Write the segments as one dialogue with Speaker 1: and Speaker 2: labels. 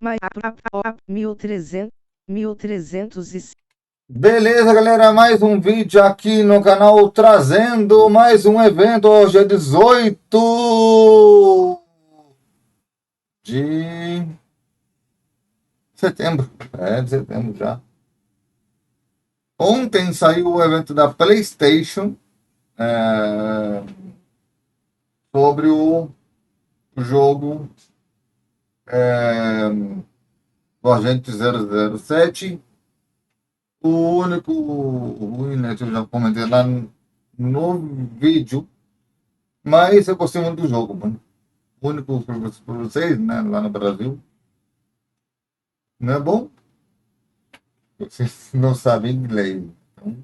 Speaker 1: 1300.
Speaker 2: Beleza, galera, mais um vídeo aqui no canal trazendo mais um evento. Hoje é 18 de setembro. De setembro já. Ontem saiu o evento da PlayStation sobre o jogo do Agente 007. O único ruim, né, que eu já comentei lá no vídeo, mas eu gostei muito do jogo, mano. O único para vocês, né, lá no Brasil, não é bom? Vocês não sabem inglês, então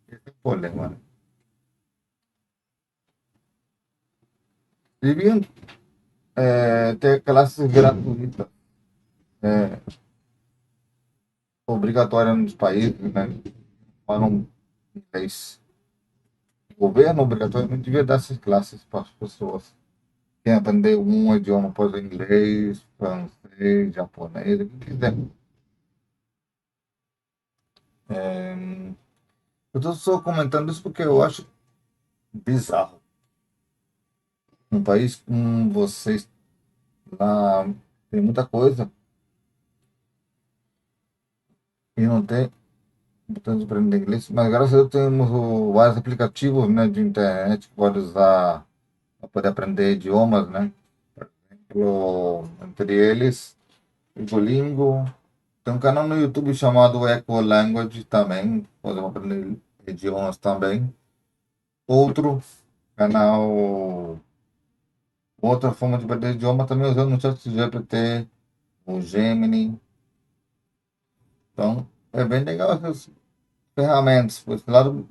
Speaker 2: esse é o problema, né? Deviam ter classes gratuitas, obrigatórias nos países, né? Falam inglês. O governo obrigatoriamente devia dar essas classes para as pessoas. Quem aprender um idioma, pode ser inglês, francês, japonês, o que quiser. Eu estou só comentando isso porque eu acho bizarro. Um país como vocês, lá tem muita coisa e não tem botão de aprender inglês, mas graças a Deus temos vários aplicativos, né, de internet que pode usar para poder aprender idiomas, né? Por exemplo, entre eles, o Duolingo. Tem um canal no YouTube chamado Eco Language também, podemos aprender idiomas também. Outro canal, outra forma de aprender idioma também usando o ChatGPT, o Gemini. Então, é bem legal essas ferramentas. Por esse lado,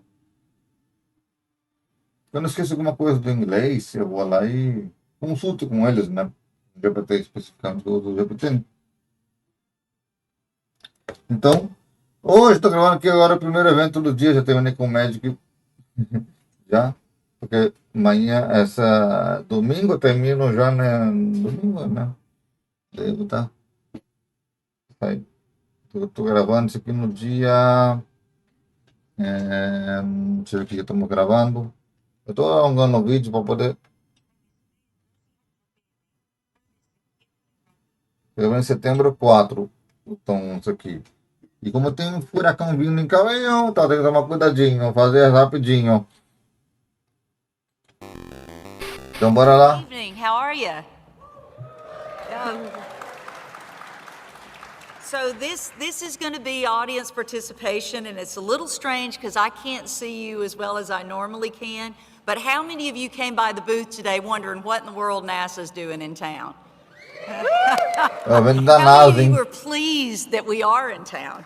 Speaker 2: eu não esqueço alguma coisa do inglês, eu vou lá e consulto com eles, né? O GPT especificamente, eu uso o GPT. Então, hoje estou gravando aqui agora o primeiro evento do dia, já terminei com o médico já, porque amanhã, domingo, termino já, né? Domingo, né? Devo estar. Estou gravando isso aqui no dia. Deixa eu ver o que estamos gravando. Eu estou alongando o vídeo para poder. Em setembro 4, então, isso aqui. E como tem um furacão vindo em caminhão, tá, tem que tomar cuidadinho, fazer rapidinho. Então bora lá.
Speaker 3: Good evening. How are you? So this is going to be audience participation, and it's a little strange because I can't see you as well as I normally can. But how many of you came by the booth today wondering what in the world NASA's doing in town? How many of you were pleased that we are in town?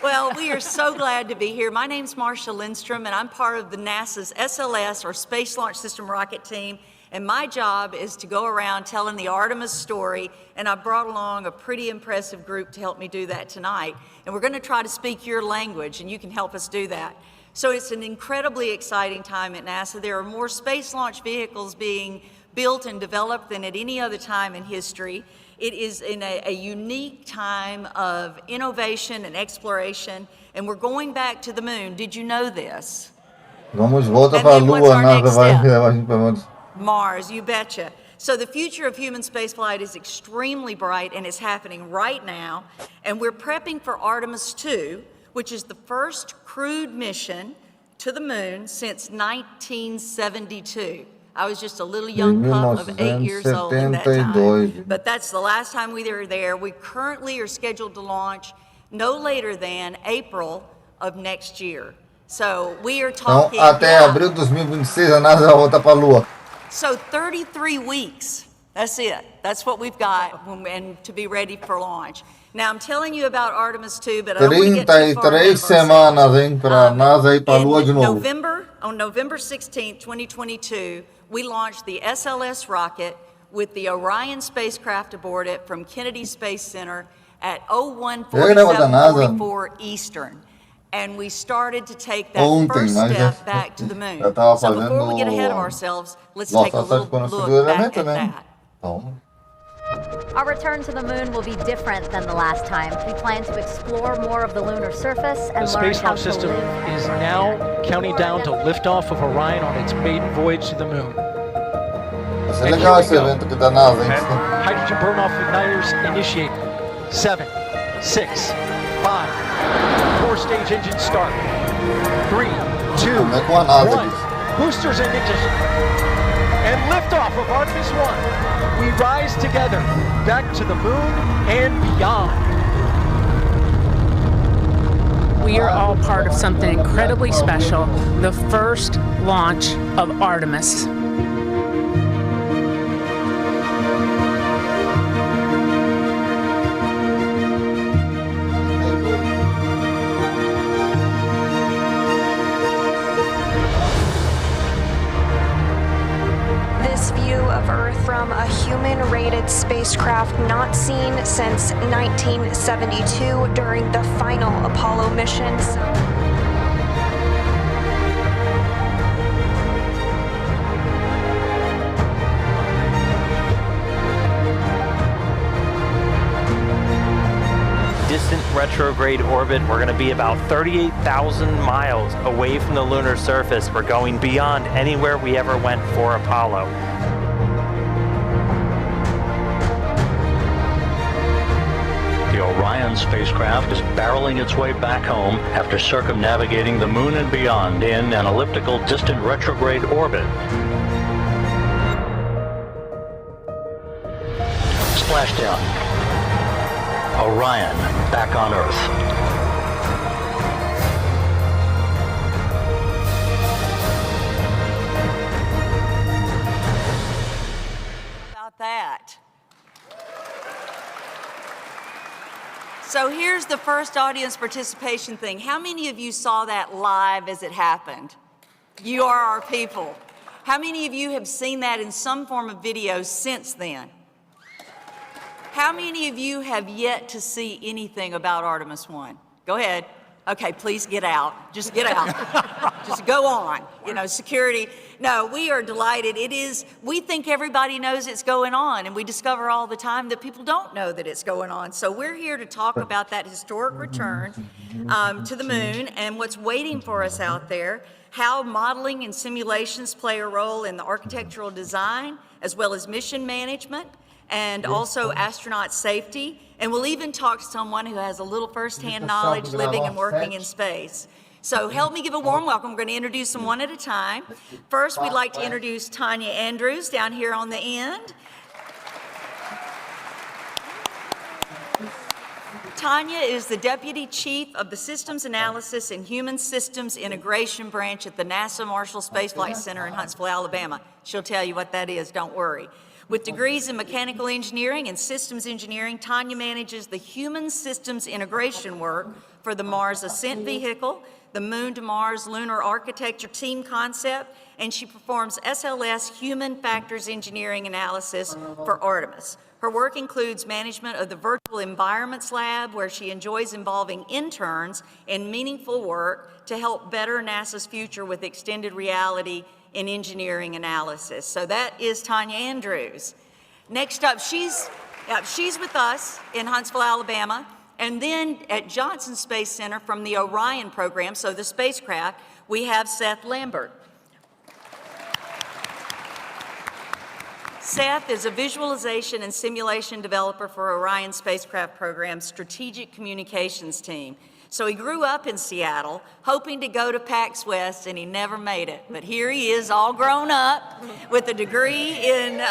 Speaker 3: Well, we are so glad to be here. My name's Marsha Lindstrom, and I'm part of the NASA's SLS, or Space Launch System rocket team, and my job is to go around telling the Artemis story, and I brought along a pretty impressive group to help me do that tonight, and we're going to try to speak your language, and you can help us do that. So it's an incredibly exciting time at NASA. There are more space launch vehicles being built and developed than at any other time in history. It is in a unique time of innovation and exploration, and we're going back to the moon. Did you know this?
Speaker 2: Vamos volta para a Lua, NASA vai levar a gente para onde?
Speaker 3: Mars, you betcha. So the future of human spaceflight is extremely bright, and it's happening right now. And we're prepping for Artemis 2, which is the first crewed mission to the moon since 1972. I was just a little young pup of 8 years old at that time. But that's the last time we were there. We currently are scheduled to launch no later than April of next year. So we are talking...
Speaker 2: Então, até abril de 2026 a NASA vai voltar para a Lua.
Speaker 3: So 33 weeks. That's it. That's what we've got and to be ready for launch. Now I'm telling you about Artemis 2, but I don't want to get too far ahead of
Speaker 2: 33 semanas, hein, para a NASA ir para a Lua de novo.
Speaker 3: On November 16, 2022, we launched the SLS rocket with the Orion spacecraft aboard it from Kennedy Space Center at 01:47:44 Eastern. And we started to take that first step back to the moon. So before we get ahead of ourselves, let's take a little look back at that.
Speaker 1: Our return to the moon will be different than the last time. We plan to explore more of the lunar surface and
Speaker 4: The
Speaker 1: learn
Speaker 4: Space
Speaker 1: how
Speaker 4: Launch
Speaker 1: to
Speaker 4: System
Speaker 1: live.
Speaker 4: is now counting down to liftoff of Orion on its maiden voyage to the moon.
Speaker 2: Vai ser
Speaker 4: And
Speaker 2: legal
Speaker 4: here we
Speaker 2: esse
Speaker 4: go.
Speaker 2: evento aqui da NASA, hein?
Speaker 4: Hydrogen burn-off igniters initiate. 7, 6, 5. 4-stage engine start. 3, 2,
Speaker 2: Como é com a NASA
Speaker 4: 1.
Speaker 2: aqui.
Speaker 4: Boosters in ignition. And liftoff of Artemis 1. We rise together back to the moon and beyond.
Speaker 5: We are all part of something incredibly special, the first launch of Artemis.
Speaker 6: This view of Earth from a human-rated spacecraft not seen since 1972 during the final Apollo missions.
Speaker 7: Distant retrograde orbit. We're going to be about 38,000 miles away from the lunar surface. We're going beyond anywhere we ever went for Apollo.
Speaker 8: The Orion spacecraft is barreling its way back home after circumnavigating the moon and beyond in an elliptical distant retrograde orbit. Splashdown. Orion back on Earth.
Speaker 3: About that. So here's the first audience participation thing. How many of you saw that live as it happened? You are our people. How many of you have seen that in some form of video since then? How many of you have yet to see anything about Artemis 1? Go ahead. Okay, please get out. Just get out. Just go on. You know, security. No, we are delighted. We think everybody knows it's going on, and we discover all the time that people don't know that it's going on. So we're here to talk about that historic return to the moon and what's waiting for us out there, how modeling and simulations play a role in the architectural design, as well as mission management, and also astronaut safety. And we'll even talk to someone who has a little firsthand knowledge living and working in space. So help me give a warm welcome. We're going to introduce them one at a time. First, we'd like to introduce Tanya Andrews down here on the end. Tanya is the Deputy Chief of the Systems Analysis and Human Systems Integration Branch at the NASA Marshall Space Flight Center in Huntsville, Alabama. She'll tell you what that is, don't worry. With degrees in mechanical engineering and systems engineering, Tanya manages the human systems integration work for the Mars Ascent Vehicle, the Moon to Mars Lunar Architecture Team Concept, and she performs SLS Human Factors Engineering Analysis for Artemis. Her work includes management of the Virtual Environments Lab, where she enjoys involving interns in meaningful work to help better NASA's future with extended reality in engineering analysis. So that is Tanya Andrews. Next up, she's with us in Huntsville, Alabama, and then at Johnson Space Center from the Orion program, so the spacecraft, we have Seth Lambert. Seth is a visualization and simulation developer for Orion spacecraft program's strategic communications team. So he grew up in Seattle, hoping to go to PAX West, and he never made it. But here he is, all grown up, with a degree in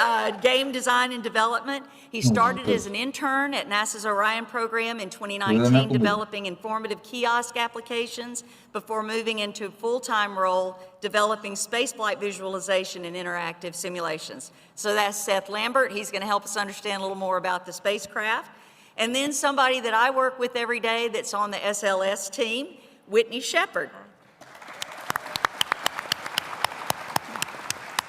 Speaker 3: game design and development. He started as an intern at NASA's Orion program in 2019, developing informative kiosk applications before moving into a full-time role developing spaceflight visualization and interactive simulations. So that's Seth Lambert. He's going to help us understand a little more about the spacecraft. And then somebody that I work with every day that's on the SLS team, Whitney Shepard.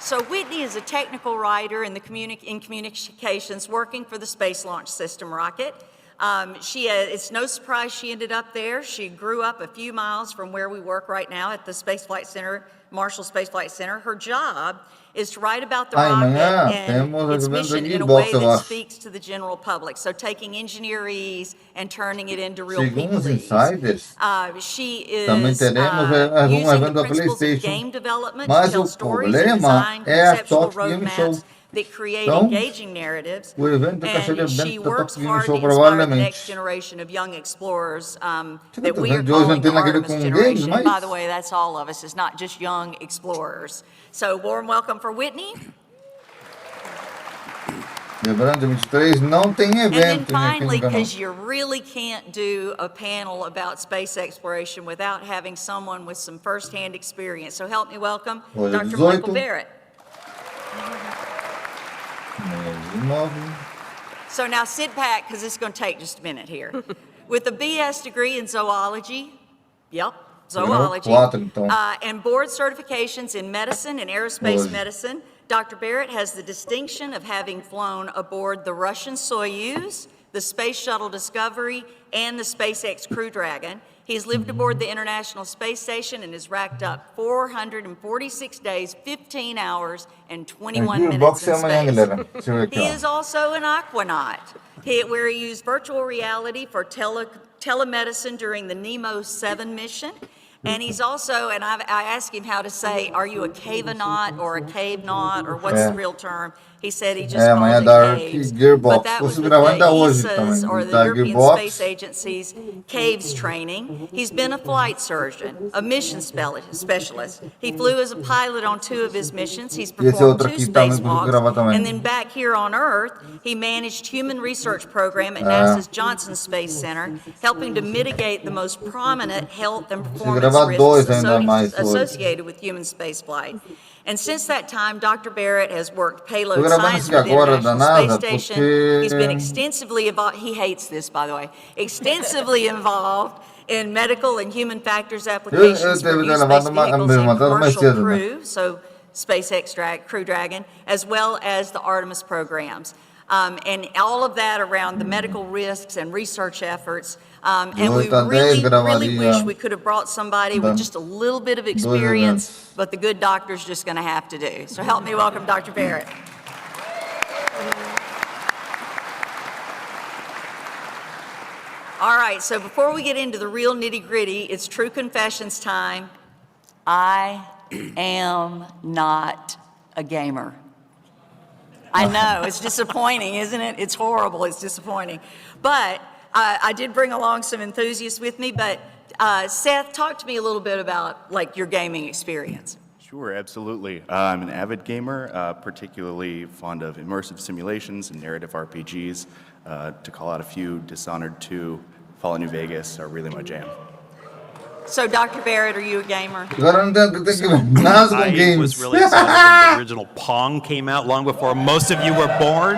Speaker 3: So Whitney is a technical writer in communications working for the Space Launch System rocket. It's no surprise she ended up there. She grew up a few miles from where we work right now at the Space Flight Center Marshall Space Flight Center. Her job is to write about the
Speaker 2: amanhã
Speaker 3: rocket and
Speaker 2: temos
Speaker 3: its
Speaker 2: evento
Speaker 3: mission
Speaker 2: aqui
Speaker 3: in
Speaker 2: em
Speaker 3: a
Speaker 2: box,
Speaker 3: way
Speaker 2: eu
Speaker 3: that
Speaker 2: acho.
Speaker 3: speaks to the general public. So taking engineerese and turning it into real
Speaker 2: Segundo os
Speaker 3: peopleese.
Speaker 2: insiders,
Speaker 3: She
Speaker 2: também
Speaker 3: is
Speaker 2: teremos um
Speaker 3: using the
Speaker 2: evento da
Speaker 3: principles of
Speaker 2: PlayStation.
Speaker 3: game development to
Speaker 2: Mas
Speaker 3: tell
Speaker 2: o
Speaker 3: stories and
Speaker 2: problema
Speaker 3: design
Speaker 2: é a
Speaker 3: conceptual
Speaker 2: Top Game Show.
Speaker 3: roadmaps that create
Speaker 2: Então,
Speaker 3: engaging narratives.
Speaker 2: o evento está cheio de
Speaker 3: And she
Speaker 2: evento da
Speaker 3: works
Speaker 2: Top Game
Speaker 3: hard
Speaker 2: Show,
Speaker 3: to inspire the next
Speaker 2: provavelmente.
Speaker 3: generation of young explorers
Speaker 2: Será
Speaker 3: that
Speaker 2: que o
Speaker 3: we are
Speaker 2: evento de hoje não
Speaker 3: calling the
Speaker 2: tem nada a ver
Speaker 3: Artemis
Speaker 2: com games,
Speaker 3: generation. And by
Speaker 2: mas
Speaker 3: the way, that's all of us. It's not just young explorers. So warm welcome for Whitney.
Speaker 2: lembrando, dia 23 não tem
Speaker 3: And then
Speaker 2: evento aqui
Speaker 3: finally,
Speaker 2: no canal.
Speaker 3: because you really can't do a panel about space exploration without having someone with some firsthand experience. So help me welcome
Speaker 2: Hoje é
Speaker 3: Dr. Michael
Speaker 2: 18.
Speaker 3: Barrett.
Speaker 2: Mês 9.
Speaker 3: So now sit back, because it's going to take just a minute here. With a BS degree in zoology, zoology,
Speaker 2: então.
Speaker 3: and board certifications in medicine and aerospace
Speaker 2: Hoje.
Speaker 3: medicine, Dr. Barrett has the distinction of having flown aboard the Russian Soyuz, the Space Shuttle Discovery, and the SpaceX Crew Dragon. He's lived aboard the International Space Station and has racked up 446 days, 15 hours, and 21 minutes
Speaker 2: Box
Speaker 3: in
Speaker 2: amanhã,
Speaker 3: space.
Speaker 2: galera. Deixa eu ver aqui,
Speaker 3: He
Speaker 2: ó.
Speaker 3: is also an aquanaut, where he used virtual reality for telemedicine during the Nemo 7 mission. And he's also, and I asked him how to say, are you a cave-a-naut or a cave-naut, or what's the real term? He said he just
Speaker 2: amanhã
Speaker 3: calls
Speaker 2: dá
Speaker 3: it caves.
Speaker 2: Gearbox.
Speaker 3: But that was
Speaker 2: Você
Speaker 3: with
Speaker 2: gravar ainda
Speaker 3: the
Speaker 2: hoje
Speaker 3: ESA's,
Speaker 2: também.
Speaker 3: or the
Speaker 2: Tá
Speaker 3: European
Speaker 2: Gearbox.
Speaker 3: Space Agency's caves training. He's been a flight surgeon, a mission specialist. He flew as a pilot on 2 of his missions. He's
Speaker 2: esse
Speaker 3: performed
Speaker 2: outro
Speaker 3: 2
Speaker 2: aqui também,
Speaker 3: spacewalks.
Speaker 2: gravar também.
Speaker 3: And then back here on Earth, he managed human research program at NASA's Johnson Space Center, helping to mitigate the most prominent health and performance
Speaker 2: gravar dois
Speaker 3: risks
Speaker 2: ainda mais hoje.
Speaker 3: associated with human spaceflight. And since that time, Dr. Barrett has worked payload
Speaker 2: Tô gravando
Speaker 3: science
Speaker 2: aqui
Speaker 3: with the
Speaker 2: agora da
Speaker 3: International
Speaker 2: NASA,
Speaker 3: Space Station.
Speaker 2: porque-
Speaker 3: He's been extensively involved, he hates this, by the way, extensively involved in medical and human factors applications for
Speaker 2: devo
Speaker 3: new
Speaker 2: ter
Speaker 3: space
Speaker 2: levado
Speaker 3: vehicles and
Speaker 2: mandado mais
Speaker 3: commercial
Speaker 2: cedo, né?
Speaker 3: crew, so SpaceX Crew Dragon, as well as the Artemis programs. And all of that around the medical risks and research efforts. And we
Speaker 2: Hoje tá 10
Speaker 3: really wish
Speaker 2: gravaria.
Speaker 3: we could have brought somebody with just a little bit of experience, but the good doctor's just going to have to do. So help me welcome Dr. Barrett. All right, so before we get into the real nitty-gritty, it's true confessions time. I am not a gamer. I know, it's disappointing, isn't it? It's horrible, it's disappointing. But I did bring along some enthusiasts with me, but Seth, talk to me a little bit about like your gaming experience.
Speaker 9: Sure, absolutely. I'm an avid gamer, particularly fond of immersive simulations and narrative RPGs. To call out a few, Dishonored 2, Fallout New Vegas are really my jam.
Speaker 3: So, Dr. Barrett, are you a gamer?
Speaker 2: Agora não tem que ver nada com
Speaker 10: I
Speaker 2: games.
Speaker 10: was really excited when the original Pong came out long before most of you were born.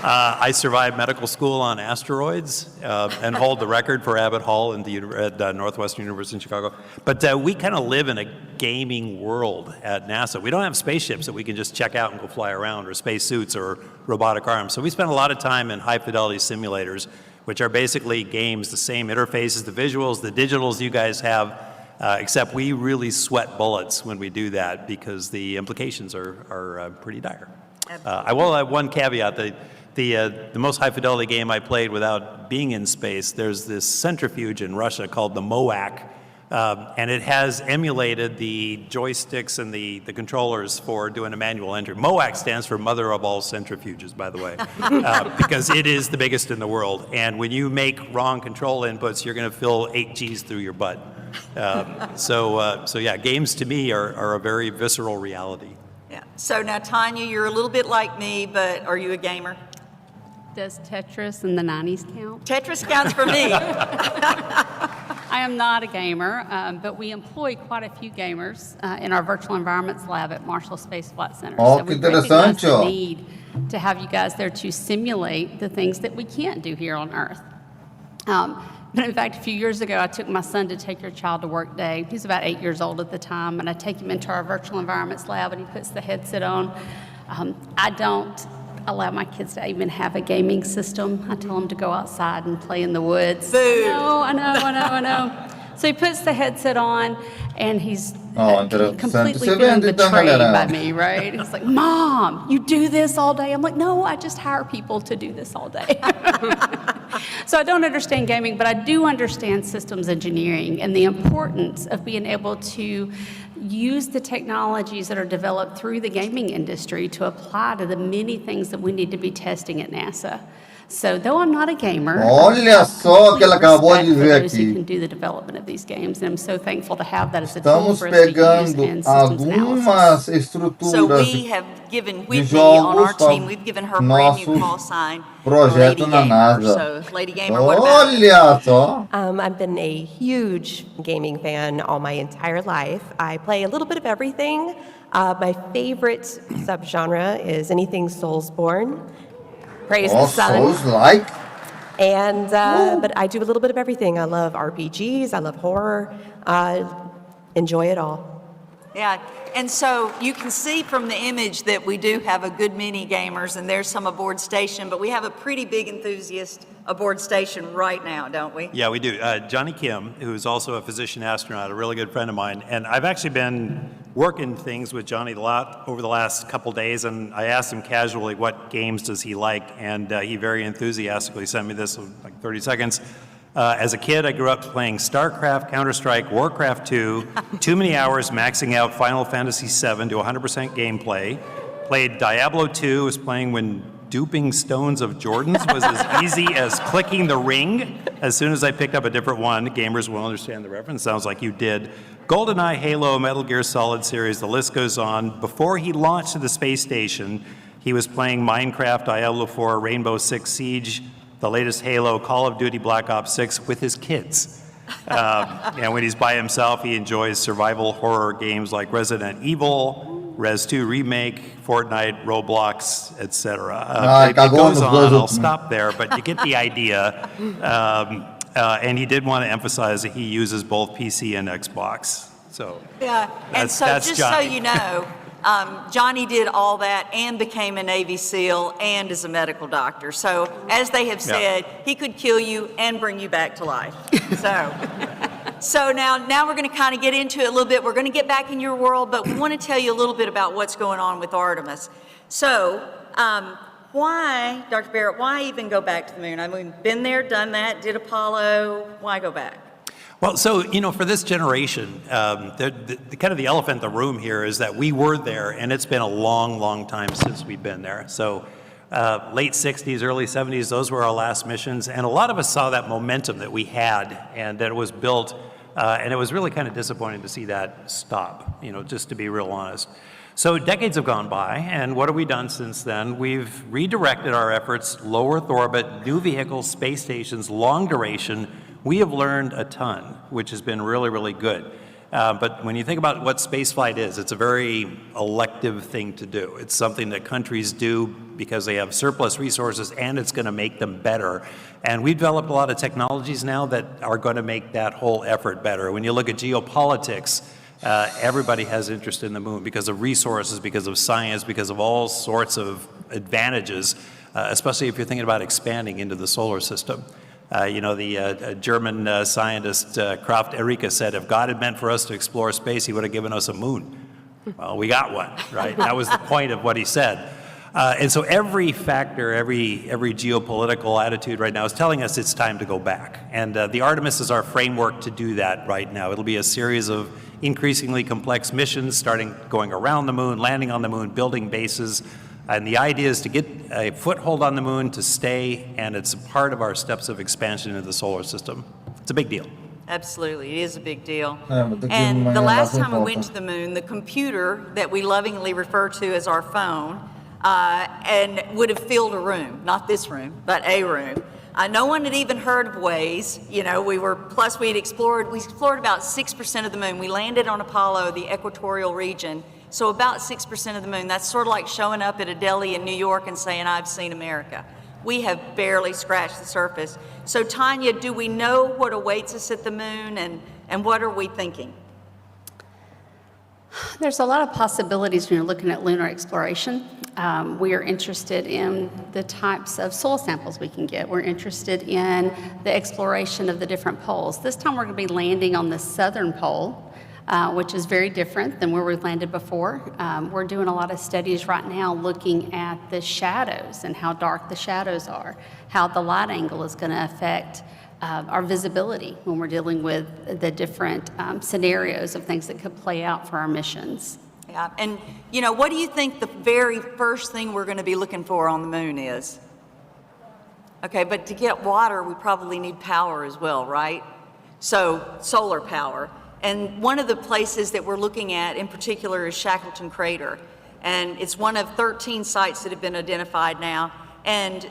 Speaker 10: I survived medical school on asteroids and hold the record for Abbott Hall at Northwestern University in Chicago. But we kind of live in a gaming world at NASA. We don't have spaceships that we can just check out and go fly around, or spacesuits or robotic arms. So we spend a lot of time in high-fidelity simulators, which are basically games, the same interfaces, the visuals, the digitals you guys have, except we really sweat bullets when we do that because the implications are pretty dire. I will have one caveat. The most high-fidelity game I played without being in space, there's this centrifuge in Russia called the MOAC, and it has emulated the joysticks and the controllers for doing a manual entry. MOAC stands for Mother of All Centrifuges, by the way, because it is the biggest in the world. And when you make wrong control inputs, you're going to fill 8 Gs through your butt. So yeah, games to me are a very visceral reality.
Speaker 3: Yeah. So now, Tanya, you're a little bit like me, but are you a gamer?
Speaker 11: Does Tetris in the 90s count?
Speaker 3: Tetris counts for me.
Speaker 11: I am not a gamer, but we employ quite a few gamers in our virtual environments lab at Marshall Space Flight Center.
Speaker 2: Oh,
Speaker 11: so we
Speaker 2: que
Speaker 11: recognize
Speaker 2: interessante,
Speaker 11: the
Speaker 2: ó.
Speaker 11: need to have you guys there to simulate the things that we can't do here on Earth. But in fact, a few years ago, I took my son to take your child to work day. He's about 8 years old at the time, and I take him into our virtual environments lab, and he puts the headset on. I don't allow my kids to even have a gaming system. I tell them to go outside and play in the woods.
Speaker 3: Boo.
Speaker 11: No, I know. So he puts the headset on, and he's
Speaker 2: Oh, interessante.
Speaker 11: completely
Speaker 2: Você vê
Speaker 11: feeling
Speaker 2: então,
Speaker 11: betrayed
Speaker 2: galera.
Speaker 11: by me, right? It's like, Mom, you do this all day. I'm like, no, I just hire people to do this all day. So I don't understand gaming, but I do understand systems engineering and the importance of being able to use the technologies that are developed through the gaming industry to apply to the many things that we need to be testing at NASA. So though I'm not a gamer,
Speaker 2: Olha só o que ela acabou de dizer
Speaker 11: for those who
Speaker 2: aqui.
Speaker 11: can do the development of these games, and I'm so thankful to have that as a tool
Speaker 2: Estamos
Speaker 11: for us to use
Speaker 2: pegando
Speaker 11: in systems
Speaker 2: algumas
Speaker 11: analysis.
Speaker 3: So
Speaker 2: estruturas
Speaker 3: we have given
Speaker 2: de
Speaker 3: Whitney on our
Speaker 2: jogos
Speaker 3: team,
Speaker 2: para
Speaker 3: we've given her brand new
Speaker 2: nosso
Speaker 3: call sign,
Speaker 2: projeto
Speaker 3: Lady
Speaker 2: na
Speaker 3: Gamer.
Speaker 2: NASA.
Speaker 3: So Lady Gamer, what about it?
Speaker 2: Olha só.
Speaker 12: I've been a huge gaming fan all my entire life. I play a little bit of everything. My favorite subgenre is anything Soulsborne. Praise the sun.
Speaker 2: Souls-like.
Speaker 12: And but I do a little bit of everything. I love RPGs. I love horror. Enjoy it all.
Speaker 3: Yeah, and so you can see from the image that we do have a good many gamers, and there's some aboard station, but we have a pretty big enthusiast aboard station right now, don't we?
Speaker 10: Yeah, we do. Johnny Kim, who's also a physician astronaut, a really good friend of mine, and I've actually been working things with Johnny a lot over the last couple days, and I asked him casually what games does he like, and he very enthusiastically sent me this in like 30 seconds. As a kid, I grew up playing StarCraft, Counter-Strike, Warcraft 2, too many hours maxing out Final Fantasy VII to 100% gameplay. Played Diablo 2, was playing when duping stones of Jordans was as easy as clicking the ring. As soon as I picked up a different one, gamers will understand the reference. Sounds like you did. GoldenEye, Halo, Metal Gear Solid series, the list goes on. Before he launched to the space station, he was playing Minecraft, Diablo 4, Rainbow Six Siege, the latest Halo, Call of Duty Black Ops 6 with his kids. And when he's by himself, he enjoys survival horror games like Resident Evil, Res 2 Remake, Fortnite, Roblox, etc. It goes on, I'll stop there, but you get the idea. And he did want to emphasize that he uses both PC and Xbox. So
Speaker 3: Yeah, and so
Speaker 10: that's
Speaker 3: just
Speaker 10: Johnny.
Speaker 3: so you know, Johnny did all that and became a Navy SEAL and is a medical doctor. So as they have said, he could kill you and bring you back to life. So now we're going to kind of get into it a little bit. We're going to get back in your world, but we want to tell you a little bit about what's going on with Artemis. So why, Dr. Barrett, why even go back to the moon? I mean, been there, done that, did Apollo, why go back?
Speaker 10: Well, so, you know, for this generation, the kind of the elephant in the room here is that we were there, and it's been a long, long time since we've been there. So late 60s, early 70s, those were our last missions, and a lot of us saw that momentum that we had and that it was built, and it was really kind of disappointing to see that stop, you know, just to be real honest. So decades have gone by, and what have we done since then? We've redirected our efforts, low Earth orbit, new vehicles, space stations, long duration. We have learned a ton, which has been really, really good. But when you think about what spaceflight is, it's a very elective thing to do. It's something that countries do because they have surplus resources and it's going to make them better. And we've developed a lot of technologies now that are going to make that whole effort better. When you look at geopolitics, everybody has interest in the moon because of resources, because of science, because of all sorts of advantages, especially if you're thinking about expanding into the solar system. You know, the German scientist Kraft Erika said, if God had meant for us to explore space, he would have given us a moon. Well, we got one, right? That was the point of what he said. And so every factor, every geopolitical attitude right now is telling us it's time to go back. And the Artemis is our framework to do that right now. It'll be a series of increasingly complex missions, starting going around the moon, landing on the moon, building bases. And the idea is to get a foothold on the moon, to stay, and it's a part of our steps of expansion into the solar system. It's a big deal.
Speaker 3: Absolutely, it is a big deal.
Speaker 2: but the
Speaker 3: And
Speaker 2: game
Speaker 3: the
Speaker 2: might
Speaker 3: last
Speaker 2: not
Speaker 3: time we went
Speaker 2: important.
Speaker 3: to the moon, the computer that we lovingly refer to as our phone, and would have filled a room, not this room, but a room. No one had even heard of Waze. You know, we had explored about 6% of the moon. We landed on Apollo, the equatorial region. So about 6% of the moon. That's sort of like showing up at a deli in New York and saying, I've seen America. We have barely scratched the surface. So Tanya, do we know what awaits us at the moon, and what are we thinking?
Speaker 11: There's a lot of possibilities when you're looking at lunar exploration. We are interested in the types of soil samples we can get. We're interested in the exploration of the different poles. This time we're going to be landing on the southern pole. which is very different than where we've landed before. We're doing a lot of studies right now looking at the shadows and how dark the shadows are, how the light angle is going to affect our visibility when we're dealing with the different scenarios of things that could play out for our missions.
Speaker 3: Yeah, and what do you think the very first thing we're going to be looking for on the moon is? Okay, but to get water, we probably need power as well, right? So solar power. And one of the places that we're looking at in particular is Shackleton Crater. And it's one of 13 sites that have been identified now. And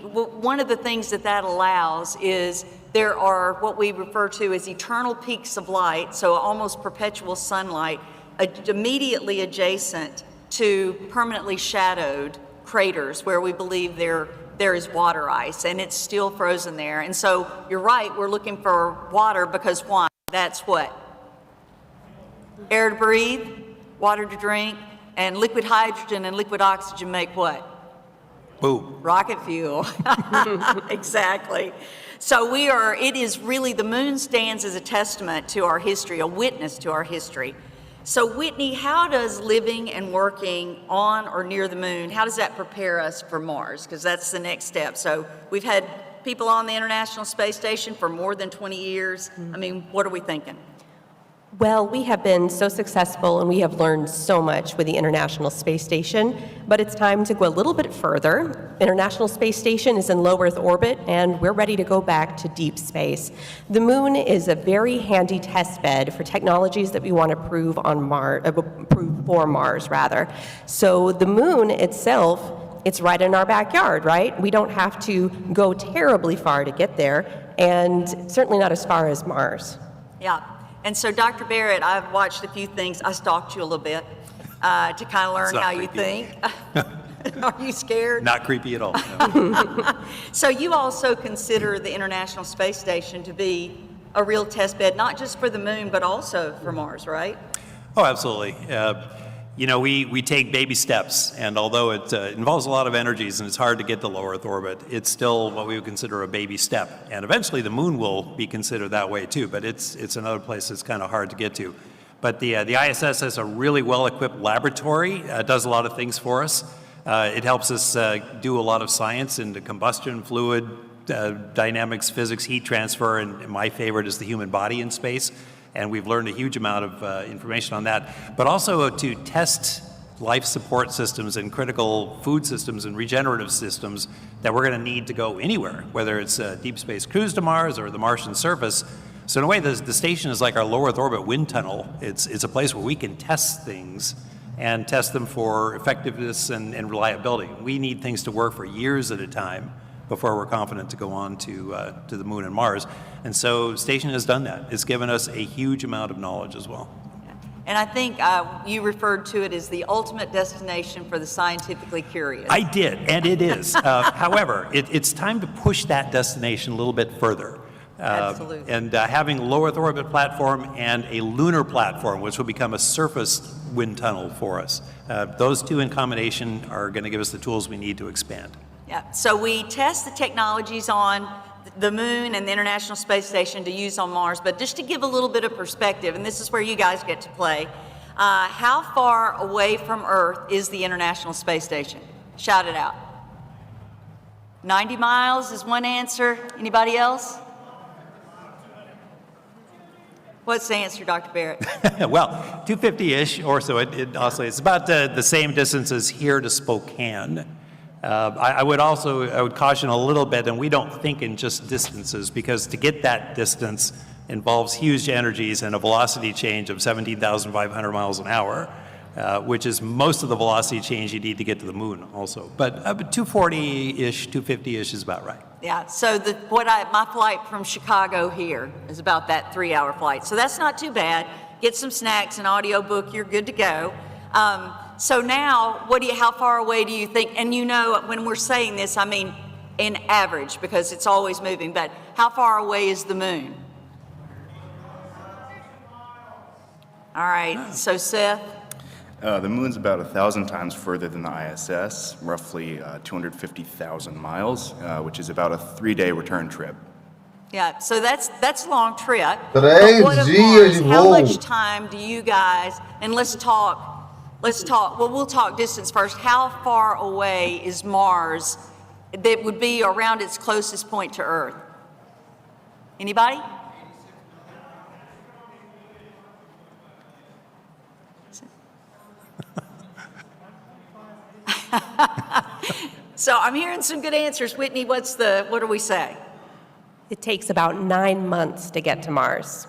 Speaker 3: one of the things that allows is there are what we refer to as eternal peaks of light, so almost perpetual sunlight, immediately adjacent to permanently shadowed craters where we believe there is water ice, and it's still frozen there. And so you're right, we're looking for water because why? That's what? Air to breathe, water to drink, and liquid hydrogen and liquid oxygen make what?
Speaker 10: Boom.
Speaker 3: Rocket fuel. Exactly. So it is really, the moon stands as a testament to our history, a witness to our history. So Whitney, how does living and working on or near the moon, how does that prepare us for Mars? Because that's the next step. So we've had people on the International Space Station for more than 20 years. I mean, what are we thinking?
Speaker 12: Well, we have been so successful and we have learned so much with the International Space Station, but it's time to go a little bit further. International Space Station is in low Earth orbit and we're ready to go back to deep space. The moon is a very handy test bed for technologies that we want to prove on Mars, prove for Mars rather. So the moon itself, it's right in our backyard, right? We don't have to go terribly far to get there, and certainly not as far as Mars.
Speaker 3: Yeah. And so, Dr. Barrett, I've watched a few things. I stalked you a little bit to kind of learn how you think. Are you scared?
Speaker 10: Not creepy at all. No.
Speaker 3: So you also consider the International Space Station to be a real test bed, not just for the moon, but also for Mars, right?
Speaker 10: Oh, absolutely. We take baby steps, and although it involves a lot of energies and it's hard to get to low Earth orbit, it's still what we would consider a baby step. And eventually the moon will be considered that way too, but it's another place that's kind of hard to get to. But the ISS has a really well-equipped laboratory. It does a lot of things for us. It helps us do a lot of science into combustion, fluid, dynamics, physics, heat transfer, and my favorite is the human body in space. And we've learned a huge amount of information on that, but also to test life support systems and critical food systems and regenerative systems that we're going to need to go anywhere, whether it's a deep space cruise to Mars or the Martian surface. So in a way, the station is like our low Earth orbit wind tunnel. It's a place where we can test things and test them for effectiveness and reliability. We need things to work for years at a time before we're confident to go on to the moon and Mars. And so station has done that. It's given us a huge amount of knowledge as well.
Speaker 3: And I think you referred to it as the ultimate destination for the scientifically curious.
Speaker 10: I did, and it is. However, it's time to push that destination a little bit further.
Speaker 3: Absolutely.
Speaker 10: And having a low Earth orbit platform and a lunar platform, which will become a surface wind tunnel for us. Those two in combination are going to give us the tools we need to expand.
Speaker 3: Yeah, so we test the technologies on the moon and the International Space Station to use on Mars, but just to give a little bit of perspective, and this is where you guys get to play, how far away from Earth is the International Space Station? Shout it out. 90 miles is one answer. Anybody else? What's the answer, Dr. Barrett?
Speaker 10: Well, 250-ish or so. It also it's about the same distance as here to Spokane. I would caution a little bit, and we don't think in just distances, because to get that distance involves huge energies and a velocity change of 17,500 miles an hour, which is most of the velocity change you need to get to the moon also. But 240-ish, 250-ish is about right.
Speaker 3: Yeah, so my flight from Chicago here is about that 3-hour flight. So that's not too bad. Get some snacks, an audio book, you're good to go. So now, how far away do you think, and when we're saying this, I mean in average, because it's always moving, but how far away is the moon? All right, so Seth?
Speaker 9: The moon's about 1,000 times further than the ISS, roughly 250,000 miles, which is about a 3-day return trip.
Speaker 3: Yeah, so that's a long trip.
Speaker 2: Três
Speaker 3: But what of
Speaker 2: dias
Speaker 3: Mars?
Speaker 2: de
Speaker 3: How
Speaker 2: voo.
Speaker 3: much time do you guys, and let's talk, well, we'll talk distance first. How far away is Mars that would be around its closest point to Earth? Anybody? So I'm hearing some good answers. Whitney, what do we say?
Speaker 12: It takes about 9 months to get to Mars.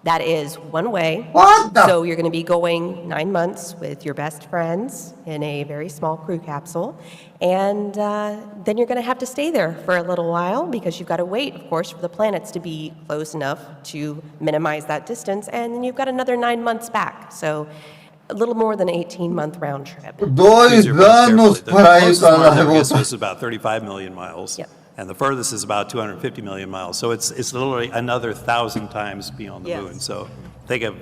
Speaker 12: That is one way.
Speaker 2: What the-
Speaker 12: So you're going to be going 9 months with your best friends in a very small crew capsule. And then you're going to have to stay there for a little while because you've got to wait, of course, for the planets to be close enough to minimize that distance. And then you've got another 9 months back. So a little more than 18-month round trip.
Speaker 2: 2
Speaker 10: Choose your friends
Speaker 2: anos
Speaker 10: carefully. The
Speaker 2: para ir
Speaker 10: closest
Speaker 2: para
Speaker 10: Mars
Speaker 2: lá e
Speaker 10: ever gets to
Speaker 2: voltar.
Speaker 10: us is about 35 million miles.
Speaker 12: Yep.
Speaker 10: And the furthest is about 250 million miles. So it's literally another 1,000 times beyond the
Speaker 3: Yes.
Speaker 10: moon. So think of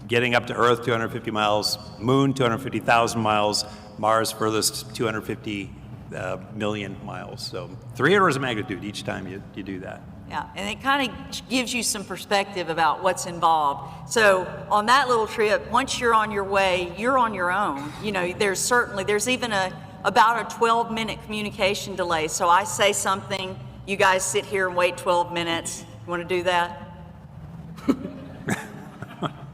Speaker 10: getting up to Earth, 250 miles, moon, 250,000 miles, Mars furthest 250 million miles. So 3 orders of magnitude each time you do that.
Speaker 3: Yeah, and it kind of gives you some perspective about what's involved. So on that little trip, once you're on your way, you're on your own. You know, there's even about a 12-minute communication delay. So I say something, you guys sit here and wait 12 minutes. You want to do that?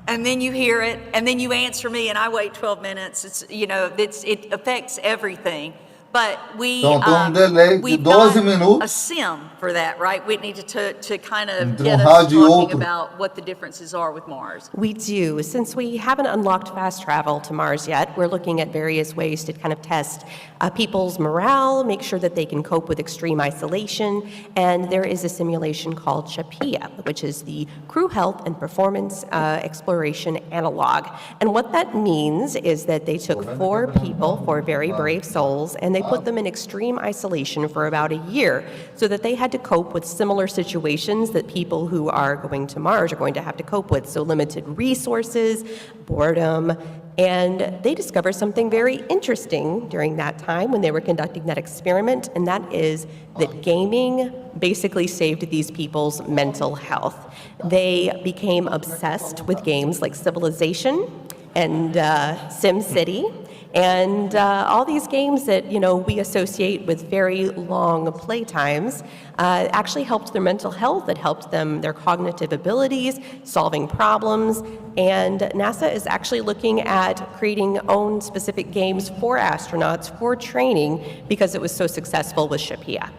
Speaker 3: And then you hear it, and then you answer me, and I wait 12 minutes. It affects everything. But
Speaker 2: Então, tem delay de
Speaker 3: we've
Speaker 2: 12
Speaker 3: got a
Speaker 2: minutos
Speaker 3: sim for that, right, Whitney, to kind of
Speaker 2: entre
Speaker 3: get us
Speaker 2: rádio e
Speaker 3: talking
Speaker 2: outro.
Speaker 3: about what the differences are with Mars.
Speaker 12: We do. Since we haven't unlocked fast travel to Mars yet, we're looking at various ways to kind of test people's morale, make sure that they can cope with extreme isolation. And there is a simulation called CHAPIA, which is the Crew Health and Performance Exploration Analog. And what that means is that they took 4 people, 4 very brave souls, and they put them in extreme isolation for about a year so that they had to cope with similar situations that people who are going to Mars are going to have to cope with. So limited resources, boredom, and they discovered something very interesting during that time when they were conducting that experiment, and that is that gaming basically saved these people's mental health. They became obsessed with games like Civilization and SimCity, and all these games that we associate with very long play times actually helped their mental health. It helped them their cognitive abilities, solving problems, and NASA is actually looking at creating own specific games for astronauts for training because it was so successful with CHAPIA.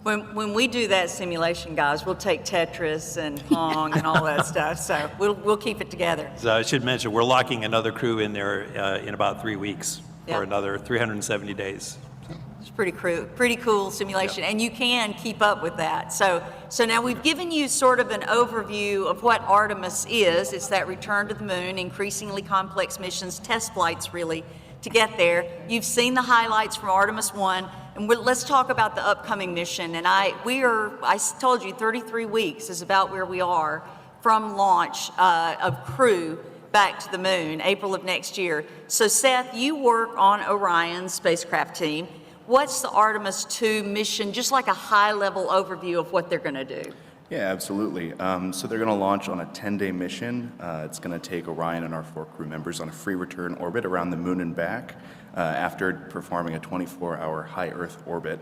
Speaker 3: When we do that simulation, guys, we'll take Tetris and Pong and all that stuff. So we'll keep it together.
Speaker 10: So I should mention, we're locking another crew in there in about 3 weeks
Speaker 3: Yeah.
Speaker 10: for another 370 days.
Speaker 3: It's pretty cool simulation, and you can keep up with that. So now we've given you sort of an overview of what Artemis is. It's that return to the moon, increasingly complex missions, test flights really, to get there. You've seen the highlights from Artemis 1, and let's talk about the upcoming mission. And I told you 33 weeks is about where we are from launch of crew back to the moon, April of next year. So Seth, you work on Orion's spacecraft team. What's the Artemis 2 mission, just like a high-level overview of what they're going to do?
Speaker 9: Yeah, absolutely. So they're going to launch on a 10-day mission. It's going to take Orion and our 4 crew members on a free return orbit around the moon and back after performing a 24-hour high Earth orbit.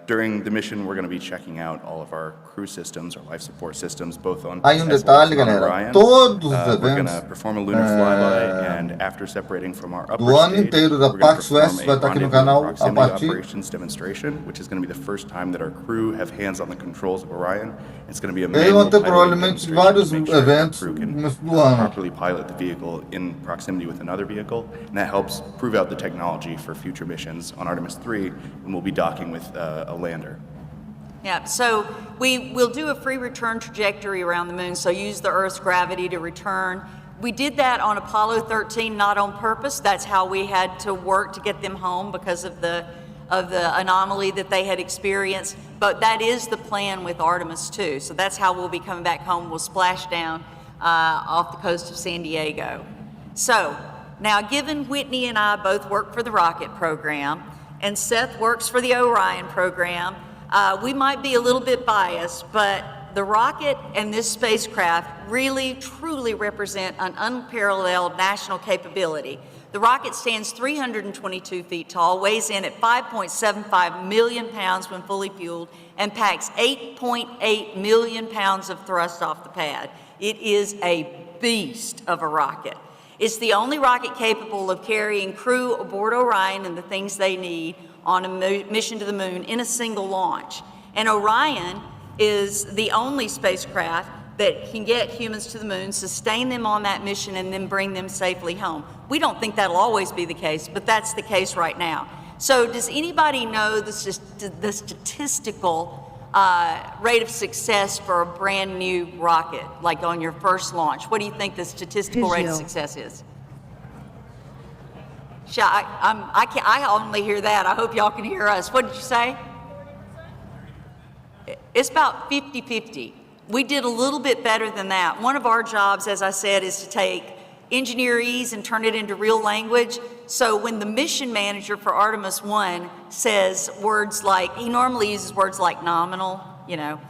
Speaker 9: During the mission, we're going to be checking out all of our crew systems, our life support systems, both on
Speaker 2: Aí
Speaker 9: as well as
Speaker 2: detalhe,
Speaker 9: on
Speaker 2: galera.
Speaker 9: Orion.
Speaker 2: Todos os
Speaker 9: We're going to
Speaker 2: eventos
Speaker 9: perform a lunar flyby, and after separating from our upper
Speaker 2: do ano
Speaker 9: stage,
Speaker 2: inteiro da
Speaker 9: we're going to
Speaker 2: Pax
Speaker 9: perform
Speaker 2: West
Speaker 9: a
Speaker 2: vai estar aqui no
Speaker 9: rendezvous
Speaker 2: canal a
Speaker 9: proximity
Speaker 2: partir
Speaker 9: operations demonstration, which is going to be the first time that our crew have hands on the controls of Orion. It's going to be a
Speaker 2: Eles vão
Speaker 9: manual
Speaker 2: ter
Speaker 9: piloting
Speaker 2: provavelmente
Speaker 9: demonstration
Speaker 2: vários
Speaker 9: to make sure that the
Speaker 2: eventos
Speaker 9: crew
Speaker 2: no
Speaker 9: can
Speaker 2: começo do ano.
Speaker 9: properly pilot the vehicle in proximity with another vehicle, and that helps prove out the technology for future missions on Artemis 3, and we'll be docking with a lander.
Speaker 3: Yeah, so we'll do a free return trajectory around the moon, so use the Earth's gravity to return. We did that on Apollo 13, not on purpose. That's how we had to work to get them home because of the anomaly that they had experienced. But that is the plan with Artemis 2. So that's how we'll be coming back home. We'll splash down off the coast of San Diego. So now, given Whitney and I both work for the rocket program, and Seth works for the Orion program, we might be a little bit biased, but the rocket and this spacecraft really, truly represent an unparalleled national capability. The rocket stands 322 feet tall, weighs in at 5.75 million pounds when fully fueled, and packs 8.8 million pounds of thrust off the pad. It is a beast of a rocket. It's the only rocket capable of carrying crew aboard Orion and the things they need on a mission to the moon in a single launch. And Orion is the only spacecraft that can get humans to the moon, sustain them on that mission, and then bring them safely home. We don't think that'll always be the case, but that's the case right now. So does anybody know the statistical rate of success for a brand new rocket, like on your first launch? What do you think the statistical rate of success is? I only hear that. I hope y'all can hear us. What did you say? It's about 50-50. We did a little bit better than that. One of our jobs, as I said, is to take engineerese and turn it into real language. So when the mission manager for Artemis 1 says words like, he normally uses words like nominal, you know,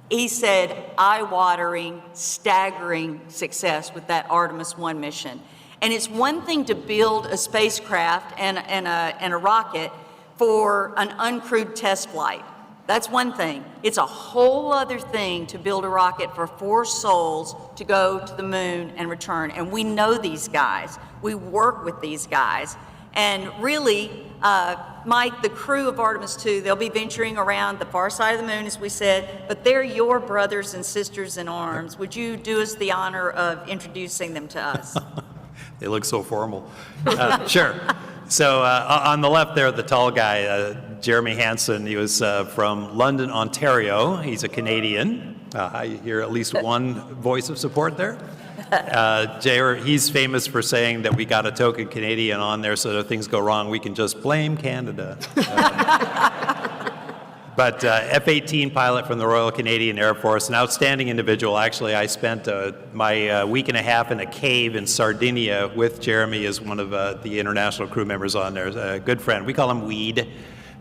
Speaker 3: he said eye-watering, staggering success with that Artemis 1 mission. And it's one thing to build a spacecraft and a rocket for an uncrewed test flight. That's one thing. It's a whole other thing to build a rocket for 4 souls to go to the moon and return. And we know these guys. We work with these guys. And really, Mike, the crew of Artemis 2, they'll be venturing around the far side of the moon, as we said, but they're your brothers and sisters in arms. Would you do us the honor of introducing them to us?
Speaker 10: They look so formal. Sure. So on the left there, the tall guy, Jeremy Hansen, he was from London, Ontario. He's a Canadian. I hear at least one voice of support there. He's famous for saying that we got a token Canadian on there, so if things go wrong, we can just blame Canada. But F-18 pilot from the Royal Canadian Air Force, an outstanding individual. Actually, I spent my week and a half in a cave in Sardinia with Jeremy as one of the international crew members on there. A good friend. We call him Weed.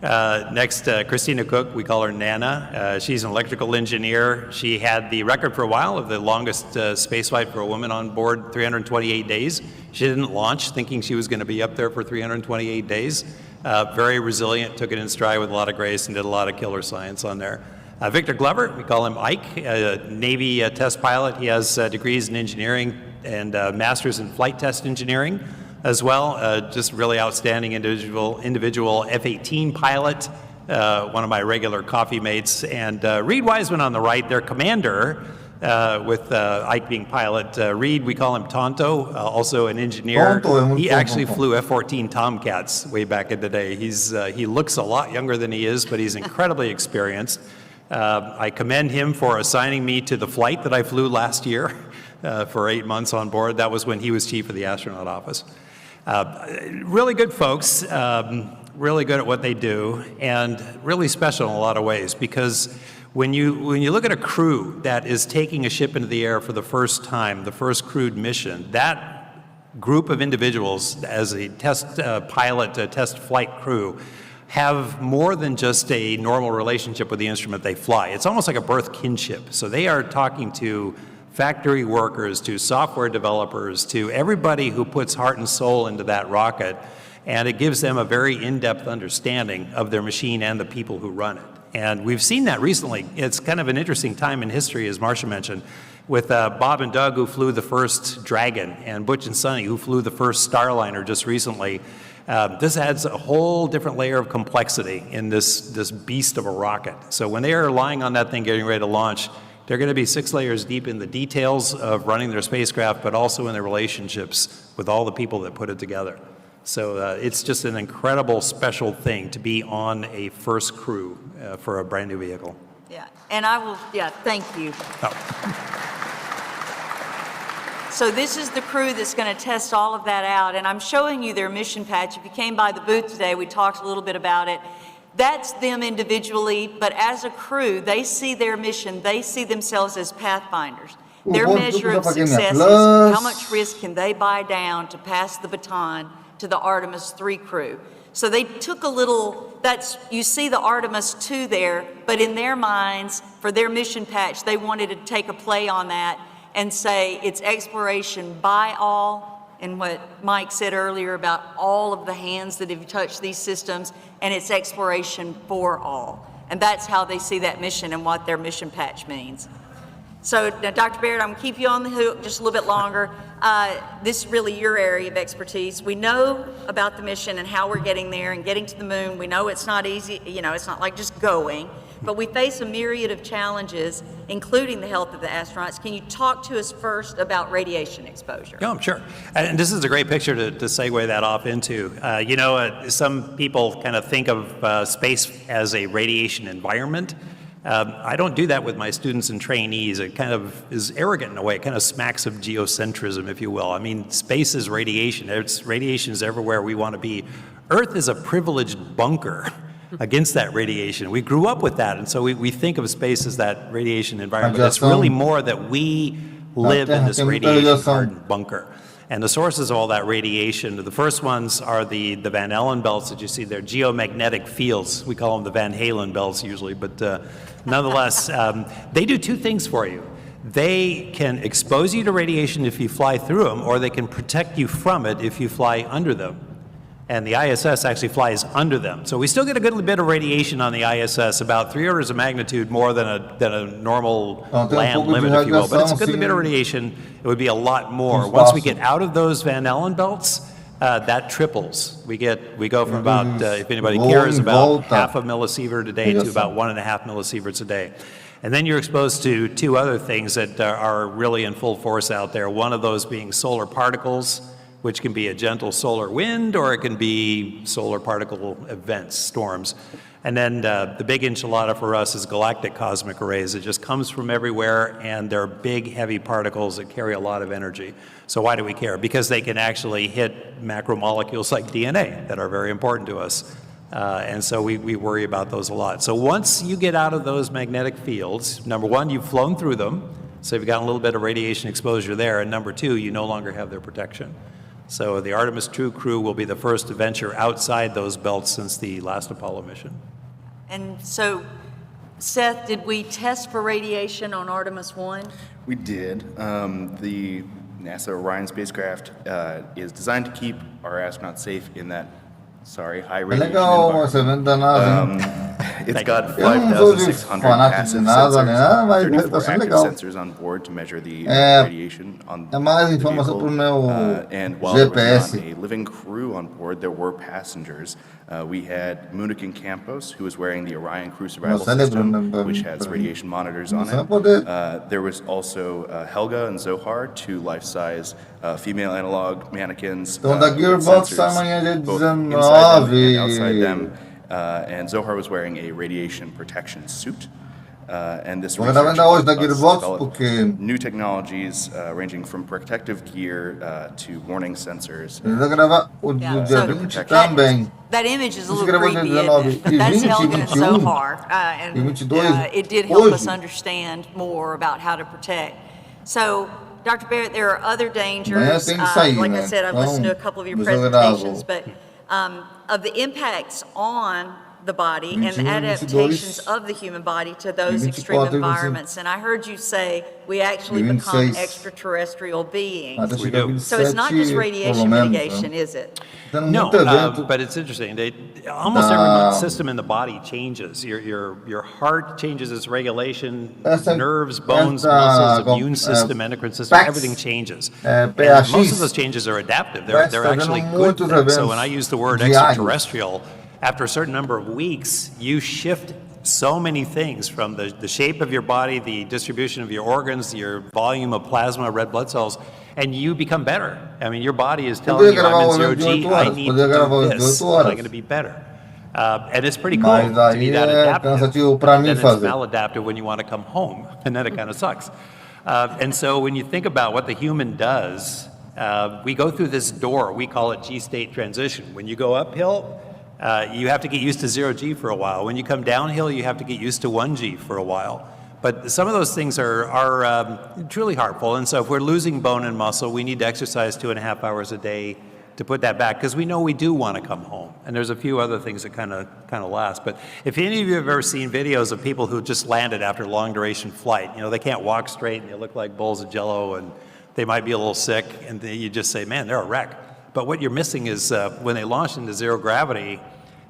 Speaker 10: Next, Christina Cook, we call her Nana. She's an electrical engineer. She had the record for a while of the longest spaceflight for a woman on board, 328 days. She didn't launch thinking she was going to be up there for 328 days. Very resilient, took it in stride with a lot of grace, and did a lot of killer science on there. Victor Glover, we call him Ike, Navy test pilot. He has degrees in engineering and masters in flight test engineering as well. Just really outstanding individual F-18 pilot, one of my regular coffee mates. And Reed Wiseman on the right, their commander, with Ike being pilot. Reed, we call him Tonto, also an engineer. He actually flew F-14 Tomcats way back in the day. He looks a lot younger than he is, but he's incredibly experienced. I commend him for assigning me to the flight that I flew last year for 8 months on board. That was when he was chief of the astronaut office. Really good folks, really good at what they do, and really special in a lot of ways, because when you look at a crew that is taking a ship into the air for the first time, the first crewed mission, that group of individuals as a test pilot, a test flight crew, have more than just a normal relationship with the instrument they fly. It's almost like a birth kinship. So they are talking to factory workers, to software developers, to everybody who puts heart and soul into that rocket, and it gives them a very in-depth understanding of their machine and the people who run it. And we've seen that recently. It's kind of an interesting time in history, as Marcia mentioned, with Bob and Doug, who flew the first Dragon, and Butch and Sonny, who flew the first Starliner just recently. This adds a whole different layer of complexity in this beast of a rocket. So when they are lying on that thing getting ready to launch, they're going to be 6 layers deep in the details of running their spacecraft, but also in their relationships with all the people that put it together. So it's just an incredible, special thing to be on a first crew for a brand new vehicle.
Speaker 3: Yeah, and thank you.
Speaker 10: Oh.
Speaker 3: So this is the crew that's going to test all of that out, and I'm showing you their mission patch. If you came by the booth today, we talked a little bit about it. That's them individually, but as a crew, they see their mission, they see themselves as pathfinders. Their measure of success is how much risk can they buy down to pass the baton to the Artemis 3 crew. So they took a little you see the Artemis 2 there, but in their minds, for their mission patch, they wanted to take a play on that and say it's exploration by all, and what Mike said earlier about all of the hands that have touched these systems, and it's exploration for all. And that's how they see that mission and what their mission patch means. So now, Dr. Barrett, I'm gonna keep you on the hook just a little bit longer. This is really your area of expertise. We know about the mission and how we're getting there and getting to the moon. We know it's not easy, it's not like just going, but we face a myriad of challenges, including the health of the astronauts. Can you talk to us first about radiation exposure?
Speaker 10: Yeah, sure. And this is a great picture to segue that off into. Some people kind of think of space as a radiation environment. I don't do that with my students and trainees. It kind of is arrogant in a way. It kind of smacks of geocentrism, if you will. I mean, space is radiation. Radiation is everywhere we want to be. Earth is a privileged bunker against that radiation. We grew up with that, and so we think of space as that radiation environment. But it's really more that we live in this radiation-hardened bunker. And the sources of all that radiation, the first ones are the Van Allen belts that you see there, geomagnetic fields. We call them the Van Halen belts usually, but nonetheless, they do two things for you. They can expose you to radiation if you fly through them, or they can protect you from it if you fly under them. And the ISS actually flies under them. So we still get a good bit of radiation on the ISS, about 3 orders of magnitude more than a normal land limit, if you will. But it's a good bit of radiation. It would be a lot more. Once we get out of those Van Allen belts, that triples. We go from about, if anybody cares, about half a millisievert a day to about 1.5 millisieverts a day. And then you're exposed to two other things that are really in full force out there. One of those being solar particles, which can be a gentle solar wind, or it can be solar particle events, storms. And then the big enchilada for us is galactic cosmic rays. It just comes from everywhere, and they're big, heavy particles that carry a lot of energy. So why do we care? Because they can actually hit macromolecules like DNA that are very important to us. And so we worry about those a lot. So once you get out of those magnetic fields, number one, you've flown through them, so you've got a little bit of radiation exposure there, and number two, you no longer have their protection. So the Artemis 2 crew will be the first to venture outside those belts since the last Apollo mission.
Speaker 3: And so, Seth, did we test for radiation on Artemis 1?
Speaker 9: We did. The NASA Orion spacecraft is designed to keep our astronauts safe in that, high radiation environment. It's got 5,600 passive sensors, 34 active sensors on board to measure the radiation on the vehicle. And while there was not a living crew on board, there were passengers. We had Munich and Campos, who was wearing the Orion crew survival system, which has radiation monitors on it. There was also Helga and Zohar, two life-size female analog mannequins with sensors both inside them and outside them. And Zohar was wearing a radiation protection suit. And this research developed new technologies ranging from protective gear to warning sensors.
Speaker 3: That image is a little creepy, isn't it? But that's Helga and Zohar, and it did help us understand more about how to protect. So, Dr. Barrett, there are other dangers. Like I said, I've listened to a couple of your presentations, but of the impacts on the body and the adaptations of the human body to those extreme environments. And I heard you say we actually become extraterrestrial beings.
Speaker 10: We do.
Speaker 3: So it's not just radiation mitigation, is it?
Speaker 10: No, but it's interesting. Almost every system in the body changes. Your heart changes its regulation, nerves, bones, muscles, immune system, endocrine system, everything changes. And most of those changes are adaptive. They're actually good things. So when I use the word extraterrestrial, after a certain number of weeks, you shift so many things from the shape of your body, the distribution of your organs, your volume of plasma, red blood cells, and you become better. I mean, your body is telling you, I'm in zero G, I need to do this, and I'm going to be better. And it's pretty cool to be that adaptive. Then it's maladaptive when you want to come home, and then it kind of sucks. And so when you think about what the human does, we go through this door, we call it G-state transition. When you go uphill, you have to get used to 0G for a while. When you come downhill, you have to get used to 1G for a while. But some of those things are truly harmful. And so if we're losing bone and muscle, we need to exercise 2.5 hours a day to put that back, because we know we do want to come home. And there's a few other things that kind of last. But if any of you have ever seen videos of people who just landed after long duration flight, you know, they can't walk straight and they look like bowls of Jello and they might be a little sick, and you just say, man, they're a wreck. But what you're missing is when they launch into zero gravity,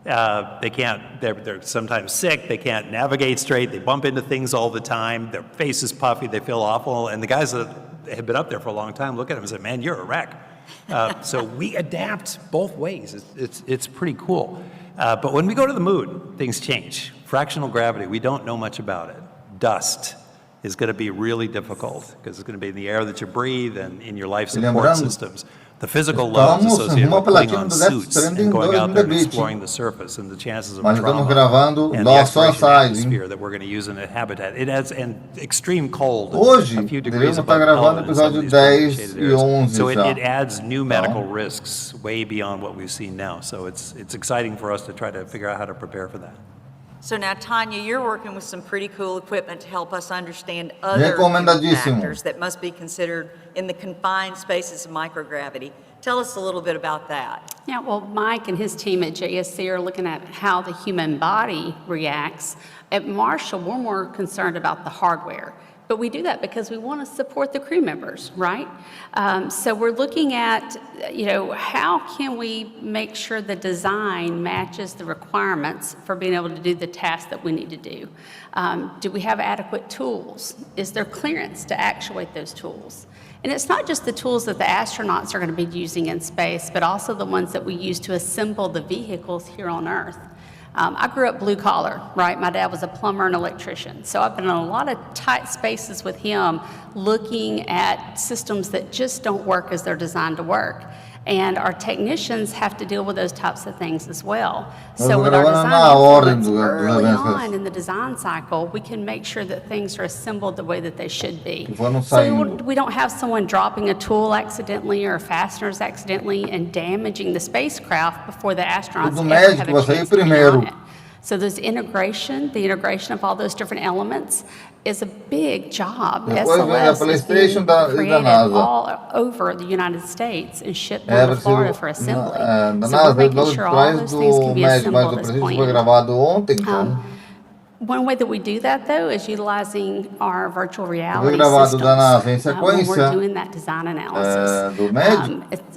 Speaker 10: they're sometimes sick, they can't navigate straight, they bump into things all the time, their face is puffy, they feel awful, and the guys that have been up there for a long time look at them and say, man, you're a wreck. So we adapt both ways. It's pretty cool. But when we go to the moon, things change. Fractional gravity, we don't know much about it. Dust is going to be really difficult because it's going to be in the air that you breathe and in your life support systems. The physical loads associated with putting on suits and going out there and exploring the surface and the chances of trauma and the exploration atmosphere that we're going to use in a habitat. It adds an extreme cold, a few degrees above cold in some of these shaded areas. So it adds new medical risks way beyond what we've seen now. So it's exciting for us to try to figure out how to prepare for that.
Speaker 3: So now, Tanya, you're working with some pretty cool equipment to help us understand other factors that must be considered in the confined spaces of microgravity. Tell us a little bit about that.
Speaker 11: Yeah, well, Mike and his team at JSC are looking at how the human body reacts. At Marshall, we're more concerned about the hardware. But we do that because we want to support the crew members, right? So we're looking at, you know, how can we make sure the design matches the requirements for being able to do the tasks that we need to do? Do we have adequate tools? Is there clearance to actuate those tools? And it's not just the tools that the astronauts are going to be using in space, but also the ones that we use to assemble the vehicles here on Earth. I grew up blue collar, right? My dad was a plumber and electrician. So I've been in a lot of tight spaces with him looking at systems that just don't work as they're designed to work. And our technicians have to deal with those types of things as well. So with our design influence early on in the design cycle, we can make sure that things are assembled the way that they should be. So we don't have someone dropping a tool accidentally or fasteners accidentally and damaging the spacecraft before the astronauts ever have a chance to be on it. So there's the integration of all those different elements is a big job. SLS is being created all over the United States and shipped down to Florida for assembly. So we're making sure all those things can be assembled as planned. One way that we do that, though, is utilizing our virtual reality systems when we're doing that design analysis.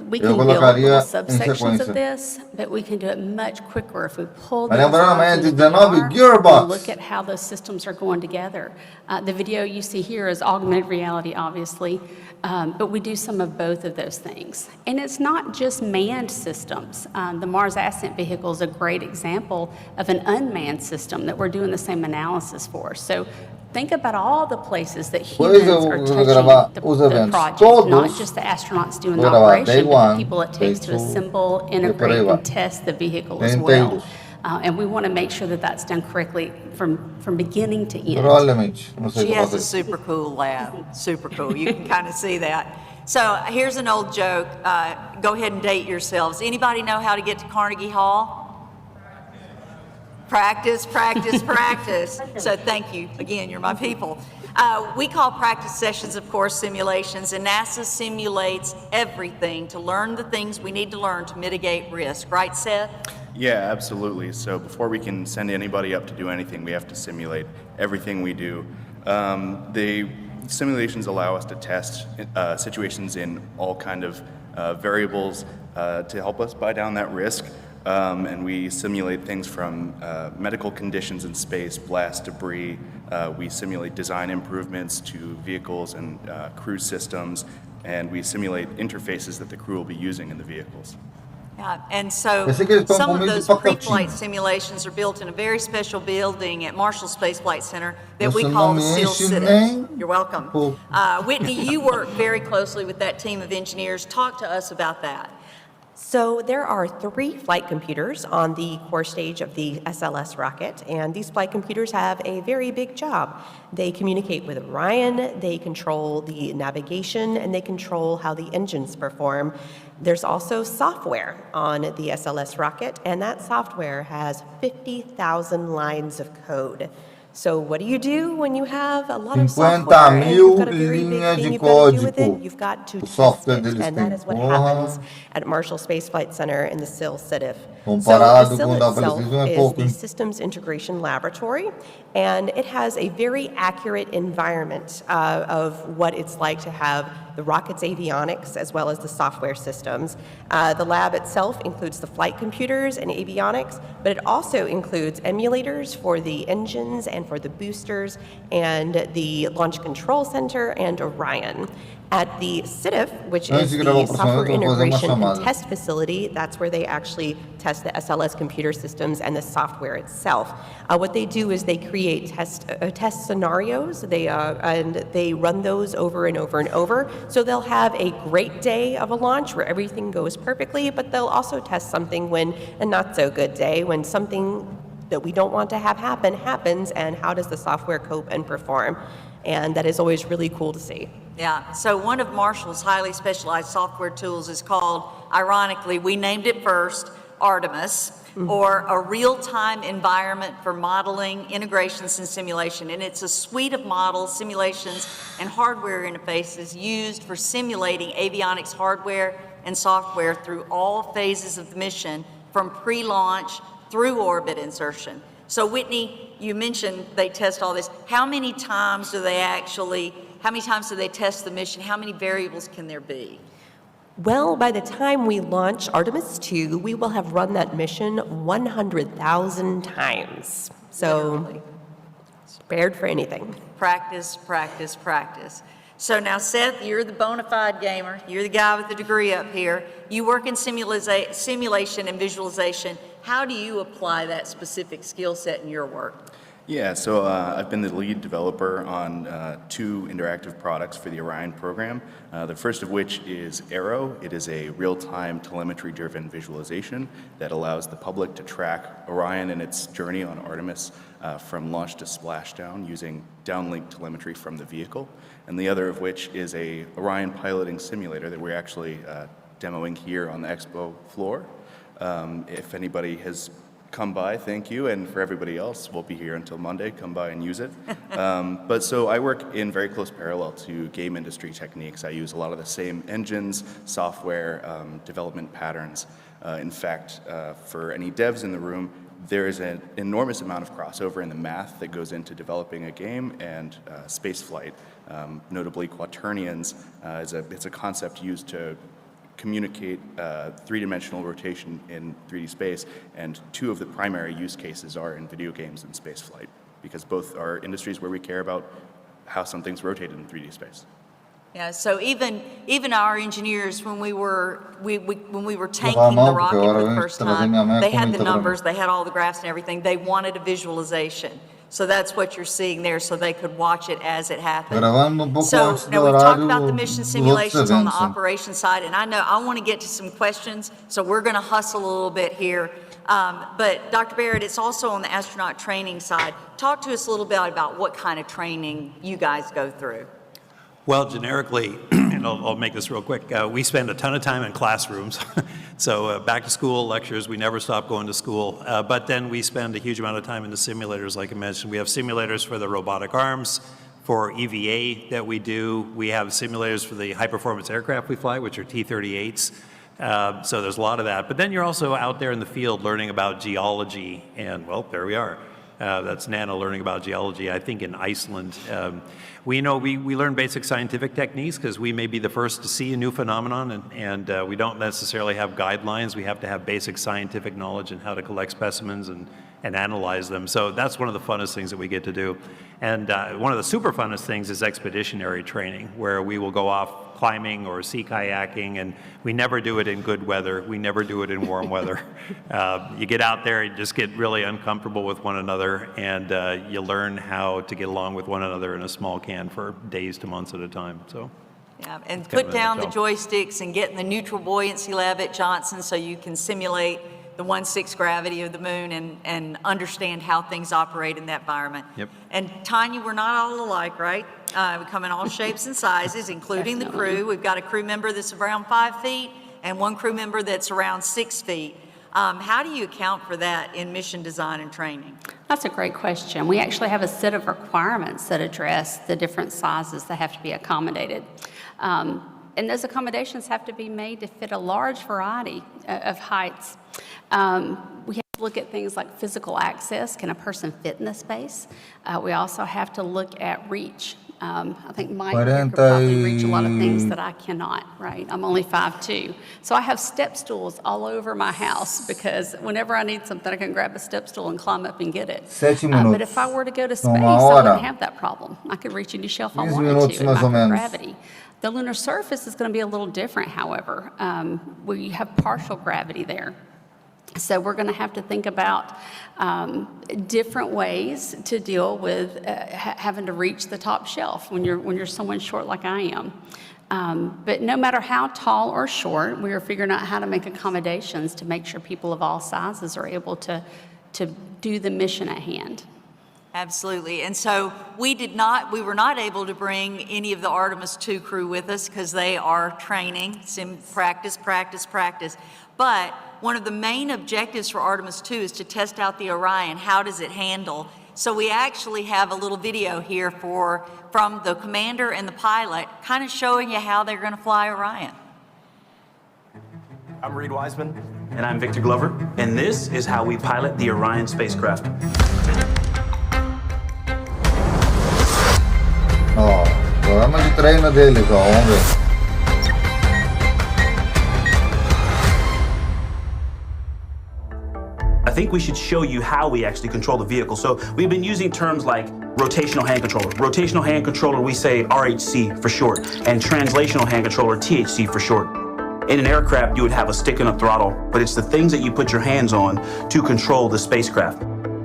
Speaker 11: We can build little subsections of this, but we can do it much quicker if we pull the designs into VR and look at how those systems are going together. The video you see here is augmented reality, obviously, but we do some of both of those things. And it's not just manned systems. The Mars Ascent Vehicle is a great example of an unmanned system that we're doing the same analysis for. So think about all the places that humans are touching the project, not just the astronauts doing the operation, but the people it takes to assemble, integrate, and test the vehicle as well. And we want to make sure that that's done correctly from beginning to end.
Speaker 3: She has a super cool lab, super cool. You can kind of see that. So here's an old joke. Go ahead and date yourselves. Anybody know how to get to Carnegie Hall? Practice, practice, practice. So thank you. Again, you're my people. We call practice sessions, of course, simulations, and NASA simulates everything to learn the things we need to learn to mitigate risk. Right, Seth?
Speaker 9: Yeah, absolutely. So before we can send anybody up to do anything, we have to simulate everything we do. The simulations allow us to test situations in all kind of variables to help us buy down that risk. And we simulate things from medical conditions in space, blast debris. We simulate design improvements to vehicles and crew systems, and we simulate interfaces that the crew will be using in the vehicles.
Speaker 3: Yeah, and so some of those pre-flight simulations are built in a very special building at Marshall Space Flight Center that we call the SEAL City. You're welcome. Whitney, you work very closely with that team of engineers. Talk to us about that.
Speaker 12: So there are 3 flight computers on the core stage of the SLS rocket, and these flight computers have a very big job. They communicate with Orion, they control the navigation, and they control how the engines perform. There's also software on the SLS rocket, and that software has 50,000 lines of code. So what do you do when you have a lot of
Speaker 2: 50
Speaker 12: software and you've got a very big
Speaker 2: linhas
Speaker 12: thing
Speaker 2: de
Speaker 12: you've got to do with it?
Speaker 2: código.
Speaker 12: You've got to
Speaker 2: O
Speaker 12: test
Speaker 2: software
Speaker 12: it,
Speaker 2: deles
Speaker 12: and that
Speaker 2: tem
Speaker 12: is what
Speaker 2: porra.
Speaker 12: happens at Marshall Space Flight Center in the SIL CITIF. So the
Speaker 2: Comparado
Speaker 12: SIL
Speaker 2: com o da
Speaker 12: itself
Speaker 2: PlayStation é
Speaker 12: is
Speaker 2: pouco,
Speaker 12: the
Speaker 2: hein?
Speaker 12: Systems Integration Laboratory, and it has a very accurate environment of what it's like to have the rocket's avionics as well as the software systems. The lab itself includes the flight computers and avionics, but it also includes emulators for the engines and for the boosters and the Launch Control Center and Orion. At the CITIF, which
Speaker 2: Antes
Speaker 12: is
Speaker 2: de gravar o
Speaker 12: the
Speaker 2: próximo,
Speaker 12: Software
Speaker 2: eu vou fazer uma
Speaker 12: Integration and
Speaker 2: chamada.
Speaker 12: Test Facility, that's where they actually test the SLS computer systems and the software itself. What they do is they create test scenarios, and they run those over and over and over. So they'll have a great day of a launch where everything goes perfectly, but they'll also test something when a not so good day, when something that we don't want to have happen happens, and how does the software cope and perform? And that is always really cool to see.
Speaker 3: Yeah, so one of Marshall's highly specialized software tools is called, ironically, we named it first, Artemis, or a real-time environment for modeling, integrations, and simulation. And it's a suite of models, simulations, and hardware interfaces used for simulating avionics hardware and software through all phases of the mission, from pre-launch through orbit insertion. So Whitney, you mentioned they test all this. How many times do they test the mission? How many variables can there be?
Speaker 12: Well, by the time we launch Artemis 2, we will have run that mission 100,000 times. So, prepared for anything.
Speaker 3: Practice, practice, practice. So now, Seth, you're the bona fide gamer. You're the guy with the degree up here. You work in simulation and visualization. How do you apply that specific skill set in your work?
Speaker 9: Yeah, so I've been the lead developer on 2 interactive products for the Orion program. The first of which is Arrow. It is a real-time telemetry-driven visualization that allows the public to track Orion and its journey on Artemis from launch to splashdown using downlink telemetry from the vehicle. And the other of which is a Orion piloting simulator that we're actually demoing here on the expo floor. If anybody has come by, thank you, and for everybody else, we'll be here until Monday, come by and use it. But so I work in very close parallel to game industry techniques. I use a lot of the same engines, software, development patterns. In fact, for any devs in the room, there is an enormous amount of crossover in the math that goes into developing a game and space flight. Notably, quaternions it's a concept used to communicate three-dimensional rotation in 3D space, and 2 of the primary use cases are in video games and space flight, because both are industries where we care about how something's rotated in 3D space.
Speaker 3: Yeah, so even our engineers, when we were tanking the rocket for the first time, they had the numbers, they had all the graphs and everything. They wanted a visualization. So that's what you're seeing there, so they could watch it as it happened. So now we've talked about the mission simulations on the operations side, and I want to get to some questions, so we're going to hustle a little bit here. But Dr. Barrett, it's also on the astronaut training side. Talk to us a little bit about what kind of training you guys go through.
Speaker 10: Well, generically, and I'll make this real quick, we spend a ton of time in classrooms. So back to school lectures, we never stop going to school. But then we spend a huge amount of time in the simulators, like I mentioned. We have simulators for the robotic arms, for EVA that we do. We have simulators for the high-performance aircraft we fly, which are T-38s. So there's a lot of that. But then you're also out there in the field learning about geology, and, well, there we are. That's Nana learning about geology, I think, in Iceland. We learn basic scientific techniques because we may be the first to see a new phenomenon, and we don't necessarily have guidelines. We have to have basic scientific knowledge in how to collect specimens and analyze them. So that's one of the funnest things that we get to do. And one of the super funnest things is expeditionary training, where we will go off climbing or sea kayaking, and we never do it in good weather. We never do it in warm weather. You get out there, you just get really uncomfortable with one another, and you learn how to get along with one another in a small can for days to months at a time. So.
Speaker 3: Yeah, and put down the joysticks and get in the neutral buoyancy lab at Johnson so you can simulate the 1/6 gravity of the moon and understand how things operate in that environment.
Speaker 10: Yep.
Speaker 3: And Tanya, we're not all alike, right? We come in all shapes and sizes, including the crew. We've got a crew member that's around 5 feet and one crew member that's around 6 feet. How do you account for that in mission design and training?
Speaker 11: That's a great question. We actually have a set of requirements that address the different sizes that have to be accommodated. And those accommodations have to be made to fit a large variety of heights. We have to look at things like physical access. Can a person fit in the space? We also have to look at reach. I think Mike here could probably reach a lot of things that I cannot, right? I'm only 5'2". So I have step stools all over my house because whenever I need something, I can grab a step stool and climb up and get it. But if I were to go to space, I wouldn't have that problem. I could reach any shelf I wanted to in microgravity. The lunar surface is going to be a little different, however. We have partial gravity there. So we're going to have to think about different ways to deal with having to reach the top shelf when you're someone short like I am. But no matter how tall or short, we are figuring out how to make accommodations to make sure people of all sizes are able to do the mission at hand.
Speaker 3: Absolutely. And so we were not able to bring any of the Artemis 2 crew with us because they are training, practice. But one of the main objectives for Artemis 2 is to test out the Orion. How does it handle? So we actually have a little video here from the commander and the pilot kind of showing you how they're going to fly Orion.
Speaker 13: I'm Reed Wiseman. And I'm Victor Glover. And this is how we pilot the Orion spacecraft.
Speaker 2: Programa de treino deles, vamos ver.
Speaker 13: I think we should show you how we actually control the vehicle. So we've been using terms like rotational hand controller. Rotational hand controller, we say RHC for short, and translational hand controller, THC for short. In an aircraft, you would have a stick and a throttle, but it's the things that you put your hands on to control the spacecraft.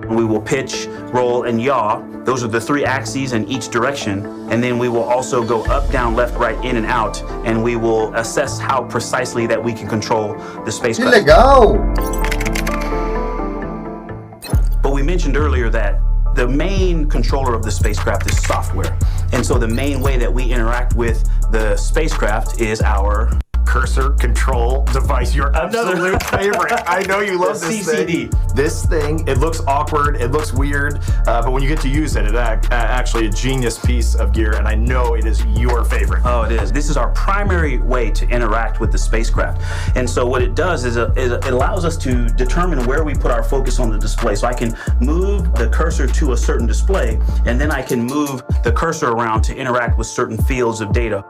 Speaker 13: We will pitch, roll, and yaw. Those are the 3 axes in each direction. And then we will also go up, down, left, right, in, and out. And we will assess how precisely that we can control the spacecraft.
Speaker 2: Que legal!
Speaker 13: But we mentioned earlier that the main controller of the spacecraft is software. And so the main way that we interact with the spacecraft is our
Speaker 14: cursor control device, your absolute favorite. I know you love this
Speaker 13: CCD.
Speaker 14: thing. This thing, it looks awkward, it looks weird, but when you get to use it, it's actually a genius piece of gear, and I know it is your favorite.
Speaker 13: Oh, it is. This is our primary way to interact with the spacecraft. And so what it does is it allows us to determine where we put our focus on the display. So I can move the cursor to a certain display, and then I can move the cursor around to interact with certain fields of data.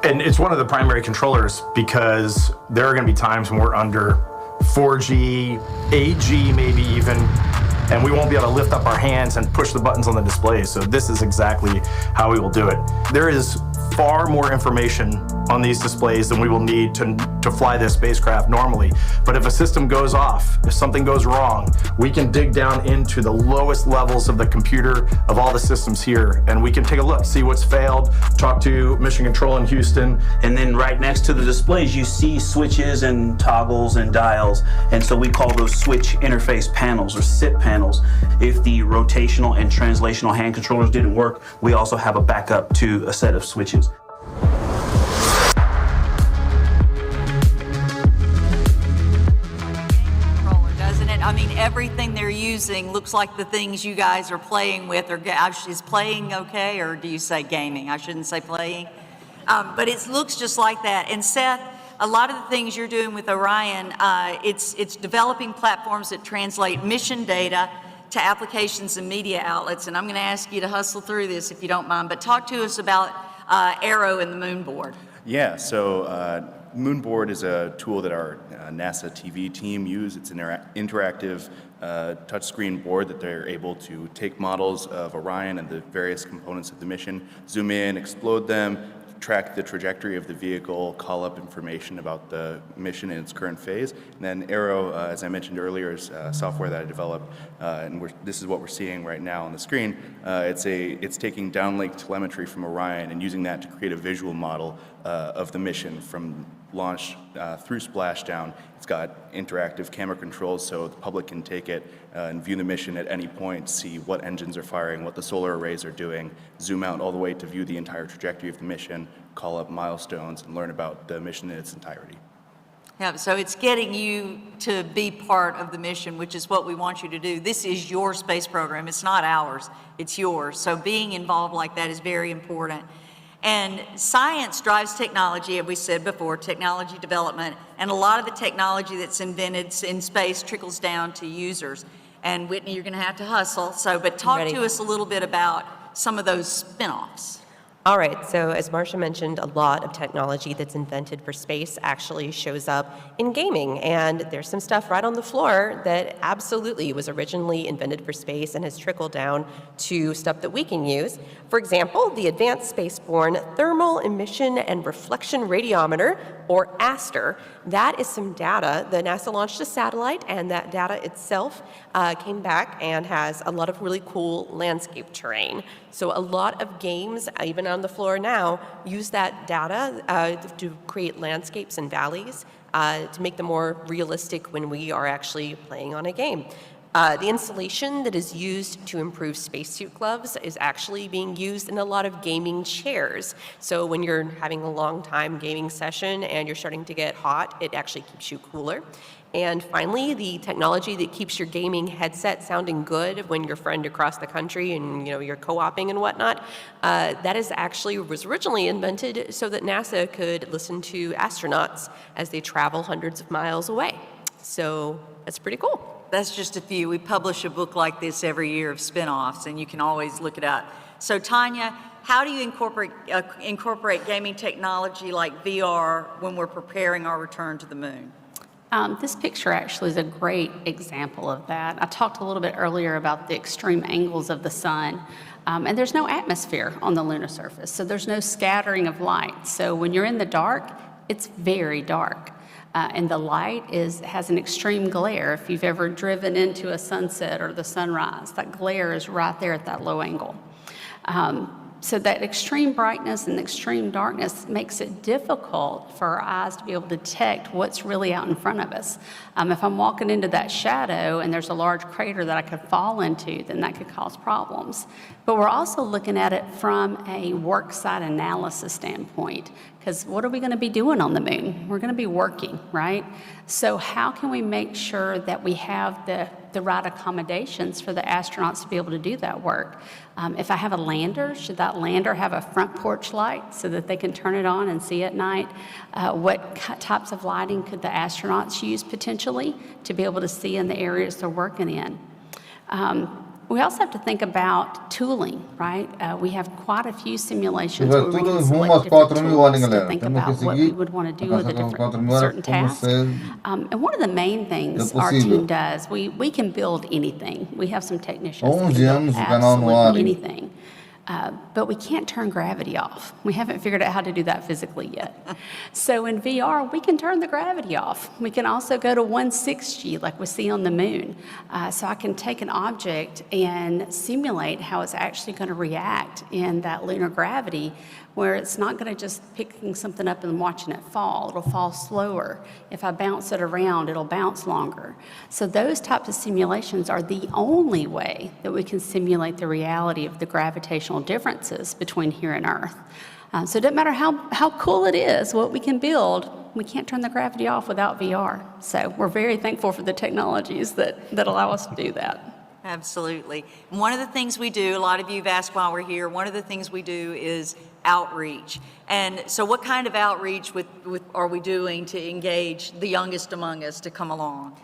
Speaker 14: And it's one of the primary controllers because there are going to be times when we're under 4G, 8G maybe even, and we won't be able to lift up our hands and push the buttons on the display. So this is exactly how we will do it. There is far more information on these displays than we will need to fly this spacecraft normally. But if a system goes off, if something goes wrong, we can dig down into the lowest levels of the computer of all the systems here, and we can take a look, see what's failed, talk to Mission Control in Houston.
Speaker 13: And then right next to the displays, you see switches and toggles and dials. And so we call those switch interface panels or SIP panels. If the rotational and translational hand controllers didn't work, we also have a backup to a set of switches.
Speaker 3: I mean, everything they're using looks like the things you guys are playing with. Is playing okay, or do you say gaming? I shouldn't say playing. But it looks just like that. And Seth, a lot of the things you're doing with Orion, it's developing platforms that translate mission data to applications and media outlets. And I'm going to ask you to hustle through this if you don't mind. But talk to us about Arrow and the Moon Board.
Speaker 9: Yeah, so Moonboard is a tool that our NASA TV team use. It's an interactive touchscreen board that they're able to take models of Orion and the various components of the mission, zoom in, explode them, track the trajectory of the vehicle, call up information about the mission in its current phase. And then Arrow, as I mentioned earlier, is software that I developed, and this is what we're seeing right now on the screen. It's taking downlink telemetry from Orion and using that to create a visual model of the mission from launch through splashdown. It's got interactive camera controls so the public can take it and view the mission at any point, see what engines are firing, what the solar arrays are doing, zoom out all the way to view the entire trajectory of the mission, call up milestones, and learn about the mission in its entirety.
Speaker 3: Yeah, so it's getting you to be part of the mission, which is what we want you to do. This is your space program. It's not ours. It's yours. So being involved like that is very important. And science drives technology, as we said before, technology development, and a lot of the technology that's invented in space trickles down to users. And Whitney, you're going to have to hustle. But talk to us a little bit about some of those spin-offs.
Speaker 12: All right, so as Marsha mentioned, a lot of technology that's invented for space actually shows up in gaming, and there's some stuff right on the floor that absolutely was originally invented for space and has trickled down to stuff that we can use. For example, the Advanced Spaceborne Thermal Emission and Reflection Radiometer, or ASTER. That is some data. The NASA launched a satellite, and that data itself came back and has a lot of really cool landscape terrain. So a lot of games, even on the floor now, use that data to create landscapes and valleys to make them more realistic when we are actually playing on a game. The insulation that is used to improve spacesuit gloves is actually being used in a lot of gaming chairs. So when you're having a long time gaming session and you're starting to get hot, it actually keeps you cooler. And finally, the technology that keeps your gaming headset sounding good when your friend across the country and you're co-oping and whatnot, that is actually was originally invented so that NASA could listen to astronauts as they travel hundreds of miles away. So that's pretty cool.
Speaker 3: That's just a few. We publish a book like this every year of spin-offs, and you can always look it up. So Tanya, how do you incorporate gaming technology like VR when we're preparing our return to the moon?
Speaker 11: This picture actually is a great example of that. I talked a little bit earlier about the extreme angles of the sun, and there's no atmosphere on the lunar surface, so there's no scattering of light. So when you're in the dark, it's very dark. And the light has an extreme glare. If you've ever driven into a sunset or the sunrise, that glare is right there at that low angle. So that extreme brightness and extreme darkness makes it difficult for our eyes to be able to detect what's really out in front of us. If I'm walking into that shadow and there's a large crater that I could fall into, then that could cause problems. But we're also looking at it from a worksite analysis standpoint, because what are we going to be doing on the moon? We're going to be working, right? So how can we make sure that we have the right accommodations for the astronauts to be able to do that work? If I have a lander, should that lander have a front porch light so that they can turn it on and see at night? What types of lighting could the astronauts use potentially to be able to see in the areas they're working in? We also have to think about tooling, right? We have quite a few simulations where we can select different tools to think about what we would want to do with the different certain tasks. And one of the main things our team does, we can build anything. We have some technicians that can build absolutely anything. But we can't turn gravity off. We haven't figured out how to do that physically yet. So in VR, we can turn the gravity off. We can also go to 1/6G like we see on the moon. So I can take an object and simulate how it's actually going to react in that lunar gravity, where it's not going to just picking something up and watching it fall. It'll fall slower. If I bounce it around, it'll bounce longer. So those types of simulations are the only way that we can simulate the reality of the gravitational differences between here and Earth. So it doesn't matter how cool it is, what we can build, we can't turn the gravity off without VR. So we're very thankful for the technologies that allow us to do that.
Speaker 3: Absolutely. And one of the things we do, a lot of you have asked while we're here, one of the things we do is outreach. And so what kind of outreach are we doing to engage the youngest among us to come along?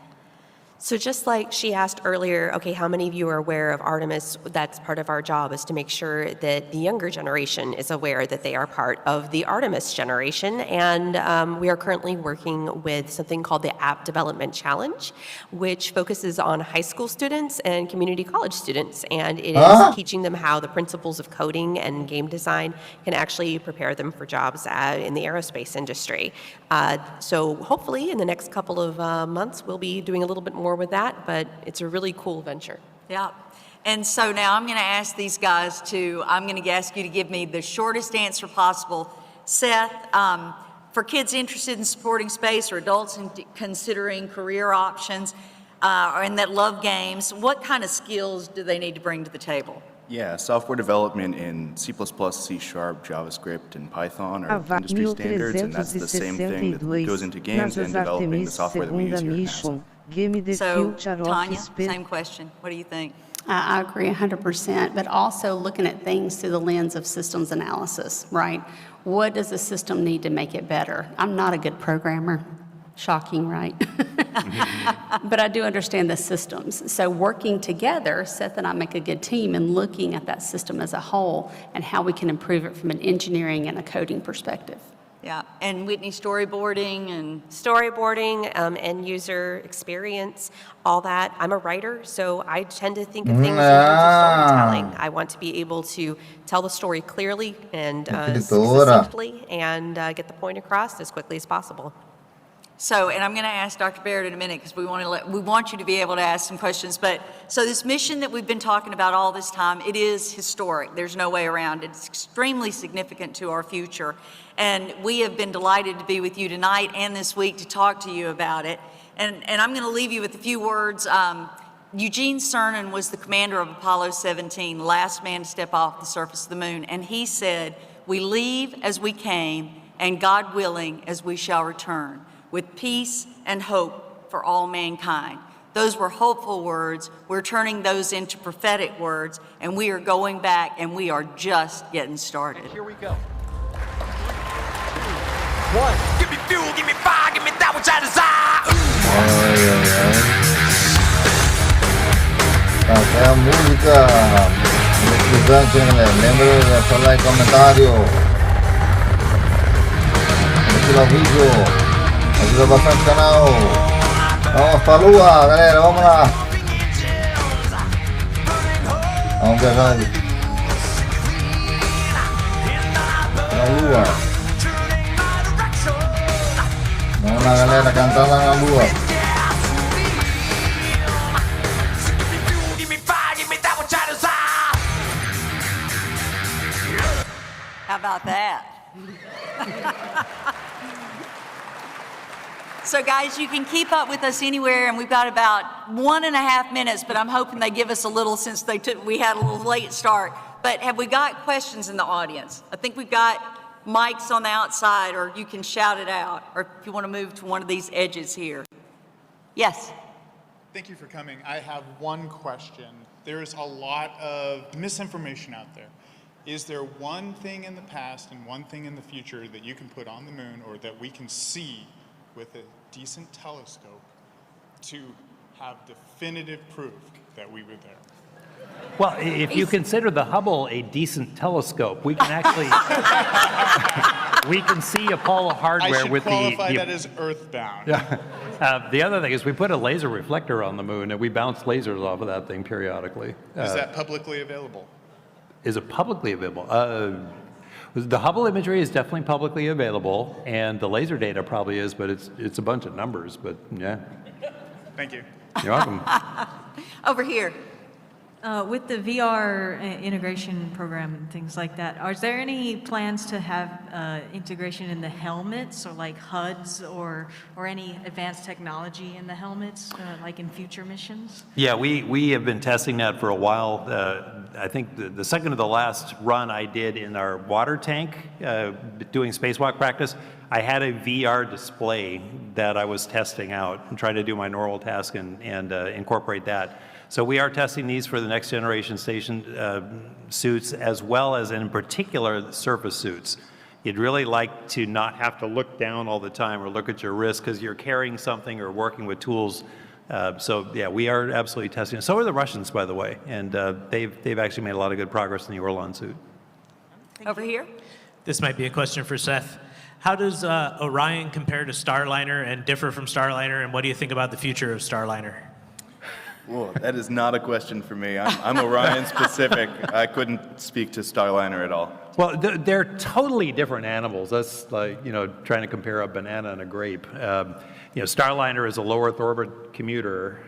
Speaker 12: So just like she asked earlier, okay, how many of you are aware of Artemis? That's part of our job, is to make sure that the younger generation is aware that they are part of the Artemis generation. And we are currently working with something called the App Development Challenge, which focuses on high school students and community college students. And it is teaching them how the principles of coding and game design can actually prepare them for jobs in the aerospace industry. So hopefully in the next couple of months, we'll be doing a little bit more with that, but it's a really cool venture.
Speaker 3: Yeah. And so now I'm going to ask these guys I'm going to ask you to give me the shortest answer possible. Seth, for kids interested in supporting space or adults considering career options and that love games, what kind of skills do they need to bring to the table?
Speaker 9: Yeah, software development in C++, C#, JavaScript, and Python are industry standards, and that's the same thing that goes into games and developing the software that we use here at NASA.
Speaker 3: So, Tanya, same question. What do you think?
Speaker 11: I agree 100%, but also looking at things through the lens of systems analysis, right? What does the system need to make it better? I'm not a good programmer. Shocking, right? But I do understand the systems. So working together, Seth and I make a good team in looking at that system as a whole and how we can improve it from an engineering and a coding perspective.
Speaker 3: Yeah, and Whitney, storyboarding and
Speaker 12: end user experience, all that. I'm a writer, so I tend to think of things in terms of storytelling. I want to be able to tell the story clearly and succinctly and get the point across as quickly as possible.
Speaker 3: So, and I'm going to ask Dr. Barrett in a minute because we want you to be able to ask some questions. But so this mission that we've been talking about all this time, it is historic. There's no way around it. It's extremely significant to our future. And we have been delighted to be with you tonight and this week to talk to you about it. And I'm going to leave you with a few words. Eugene Cernan was the commander of Apollo 17, last man to step off the surface of the moon. And he said, "We leave as we came, and God willing, as we shall return, with peace and hope for all mankind." Those were hopeful words. We're turning those into prophetic words, and we are going back, and we are just getting started.
Speaker 4: Here we go. 1.
Speaker 15: Give me fuel, give me fire, give me that which I desire.
Speaker 2: Qué música electrizante, lembra de hacer like comentario. Aquí los vídeos. Ayuda bastante al canal. Vamos para Lua, galera, vamos lá. Vamos viajar para Lua. Vamos lá, galera, cantando na Lua.
Speaker 3: How about that? So guys, you can keep up with us anywhere, and we've got about 1.5 minutes, but I'm hoping they give us a little since we had a little late start. But have we got questions in the audience? I think we've got mics on the outside, or you can shout it out, or if you want to move to one of these edges here. Yes?
Speaker 16: Thank you for coming. I have one question. There's a lot of misinformation out there. Is there one thing in the past and one thing in the future that you can put on the moon or that we can see with a decent telescope to have definitive proof that we were there?
Speaker 10: Well, if you consider the Hubble a decent telescope, we can actually we can see Apollo hardware with the.
Speaker 16: I should qualify that as earthbound.
Speaker 10: Yeah. The other thing is we put a laser reflector on the moon and we bounce lasers off of that thing periodically.
Speaker 16: Is that publicly available?
Speaker 10: Is it publicly available? The Hubble imagery is definitely publicly available, and the laser data probably is, but it's a bunch of numbers. But yeah.
Speaker 16: Thank you.
Speaker 10: You're welcome.
Speaker 3: Over here.
Speaker 17: With the VR integration program and things like that, is there any plans to have integration in the helmets, or like HUDs, or any advanced technology in the helmets, like in future missions?
Speaker 10: Yeah, we have been testing that for a while. I think the second to the last run I did in our water tank, doing spacewalk practice, I had a VR display that I was testing out and trying to do my normal task and incorporate that. So we are testing these for the next generation station suits, as well as in particular the surface suits. You'd really like to not have to look down all the time or look at your wrist because you're carrying something or working with tools. So yeah, we are absolutely testing it. So are the Russians, by the way, and they've actually made a lot of good progress in the Orlan suit.
Speaker 3: Over here.
Speaker 18: This might be a question for Seth. How does Orion compare to Starliner and differ from Starliner, and what do you think about the future of Starliner?
Speaker 9: Whoa, that is not a question for me. I'm Orion specific. I couldn't speak to Starliner at all.
Speaker 10: Well, they're totally different animals. That's like, trying to compare a banana and a grape. Starliner is a low Earth orbit commuter.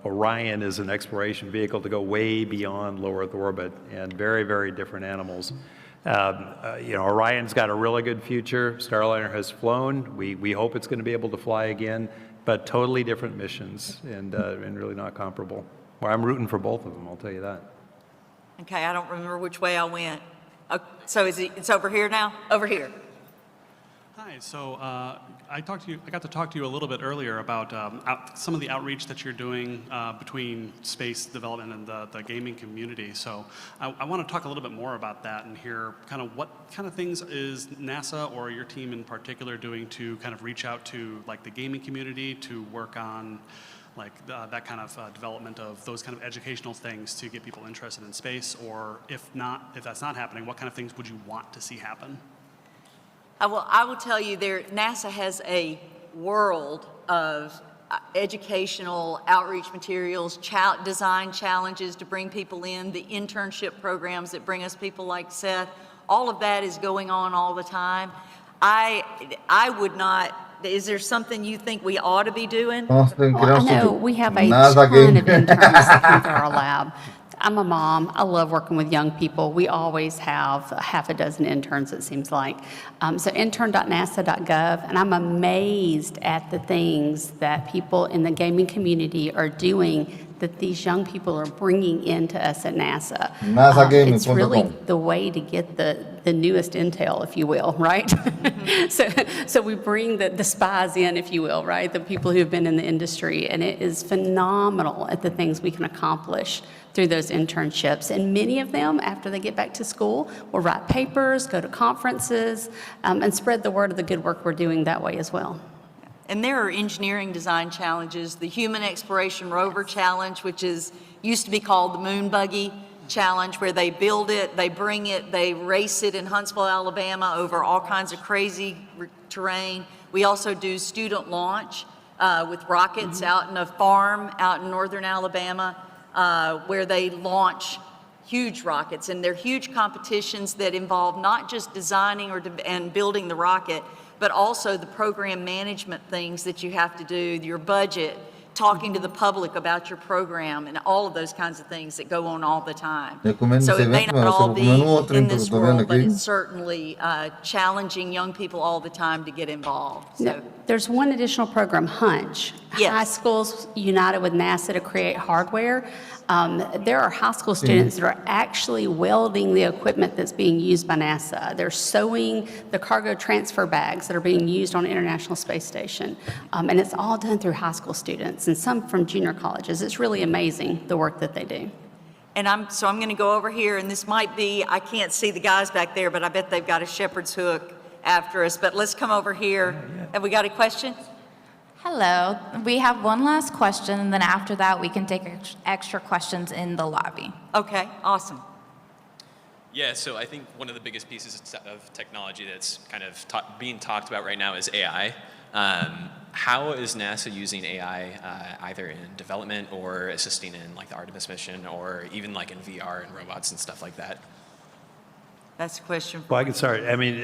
Speaker 10: Orion is an exploration vehicle to go way beyond low Earth orbit, and very, very different animals. Orion's got a really good future. Starliner has flown. We hope it's going to be able to fly again, but totally different missions and really not comparable. Well, I'm rooting for both of them, I'll tell you that.
Speaker 3: Okay, I don't remember which way I went. So it's over here now? Over here.
Speaker 19: Hi. So I got to talk to you a little bit earlier about some of the outreach that you're doing between space development and the gaming community. So I want to talk a little bit more about that and hear kind of what kind of things is NASA or your team in particular doing to kind of reach out to like the gaming community to work on like that kind of development of those kind of educational things to get people interested in space, or if that's not happening, what kind of things would you want to see happen?
Speaker 3: I will tell you, NASA has a world of educational outreach materials, design challenges to bring people in, the internship programs that bring us people like Seth. All of that is going on all the time. I would not. Is there something you think we ought to be doing?
Speaker 11: Well, I know we have a ton of interns that come through our lab. I'm a mom. I love working with young people. We always have half a dozen interns, it seems like. So intern.nasa.gov, and I'm amazed at the things that people in the gaming community are doing that these young people are bringing into us at NASA. It's really the way to get the newest intel, if you will, right? So we bring the spies in, if you will, right? The people who have been in the industry, and it is phenomenal at the things we can accomplish through those internships. And many of them, after they get back to school, will write papers, go to conferences, and spread the word of the good work we're doing that way as well.
Speaker 3: And there are engineering design challenges, the Human Exploration Rover Challenge, which used to be called the Moon Buggy Challenge, where they build it, they bring it, they race it in Huntsville, Alabama over all kinds of crazy terrain. We also do student launch with rockets out in a farm out in northern Alabama where they launch huge rockets. And they're huge competitions that involve not just designing and building the rocket, but also the program management things that you have to do, your budget, talking to the public about your program, and all of those kinds of things that go on all the time. So it may not all be in this world, but it's certainly challenging young people all the time to get involved. So.
Speaker 11: No, there's one additional program, Hunch.
Speaker 3: Yes.
Speaker 11: High schools united with NASA to create hardware. There are high school students that are actually welding the equipment that's being used by NASA. They're sewing the cargo transfer bags that are being used on the International Space Station. And it's all done through high school students and some from junior colleges. It's really amazing, the work that they do.
Speaker 3: And I'm going to go over here, and this might be, I can't see the guys back there, but I bet they've got a shepherd's hook after us. But let's come over here. Have we got a question?
Speaker 20: Hello. We have one last question, and then after that, we can take extra questions in the lobby.
Speaker 3: Okay, awesome.
Speaker 21: Yeah, so I think one of the biggest pieces of technology that's kind of being talked about right now is AI. How is NASA using AI either in development or assisting in like the Artemis mission, or even like in VR and robots and stuff like that?
Speaker 3: That's a question.
Speaker 10: Well, I can start. I mean,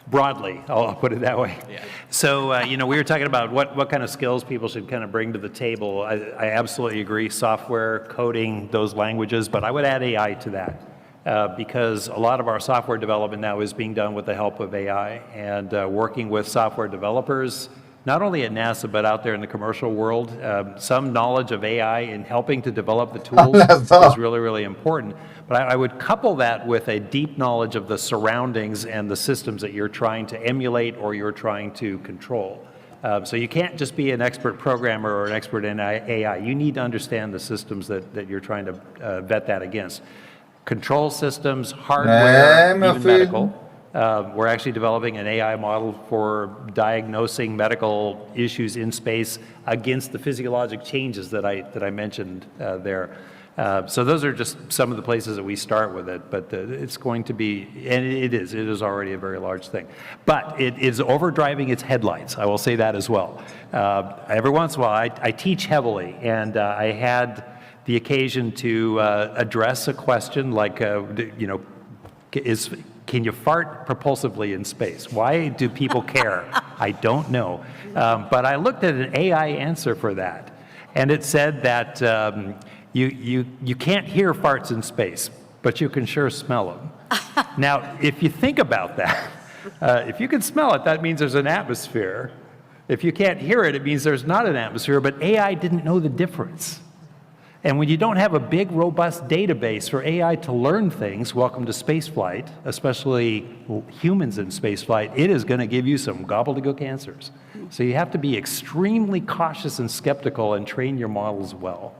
Speaker 10: broadly, I'll put it that way.
Speaker 21: Yeah.
Speaker 10: So, we were talking about what kind of skills people should kind of bring to the table. I absolutely agree, software, coding, those languages, but I would add AI to that because a lot of our software development now is being done with the help of AI, and working with software developers, not only at NASA, but out there in the commercial world. Some knowledge of AI in helping to develop the tools is really, really important. But I would couple that with a deep knowledge of the surroundings and the systems that you're trying to emulate or you're trying to control. So you can't just be an expert programmer or an expert in AI. You need to understand the systems that you're trying to vet that against. Control systems, hardware, even medical. We're actually developing an AI model for diagnosing medical issues in space against the physiologic changes that I mentioned there. So those are just some of the places that we start with it, but it's going to be, and it is already a very large thing. But it is overdriving its headlights, I will say that as well. Every once in a while, I teach heavily, and I had the occasion to address a question like, can you fart propulsively in space? Why do people care? I don't know. But I looked at an AI answer for that, and it said that you can't hear farts in space, but you can sure smell them. Now, if you think about that, if you can smell it, that means there's an atmosphere. If you can't hear it, it means there's not an atmosphere, but AI didn't know the difference.
Speaker 1: And when you don't have a big, robust database for AI to learn things, welcome to spaceflight, especially humans in spaceflight, it is going to give you some gobbledygook answers. So you have to be extremely cautious and skeptical and train your models well.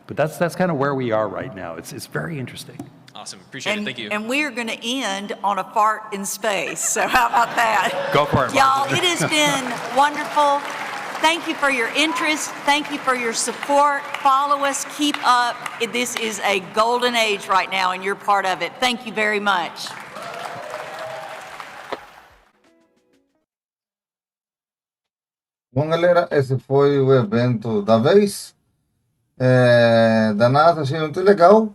Speaker 1: But that's kind of where we are right now. It's very interesting.
Speaker 21: Awesome. Appreciate it. Thank you.
Speaker 3: And we are going to end on a fart in space. So how about that?
Speaker 1: Go for it,
Speaker 3: Y'all, it has been wonderful. Thank you for your interest. Thank you for your support. Follow us. Keep up. This is a golden age right now, and you're part of it. Thank you very much.
Speaker 2: Bom, galera, esse foi o evento da vez. Da NASA, achei muito legal.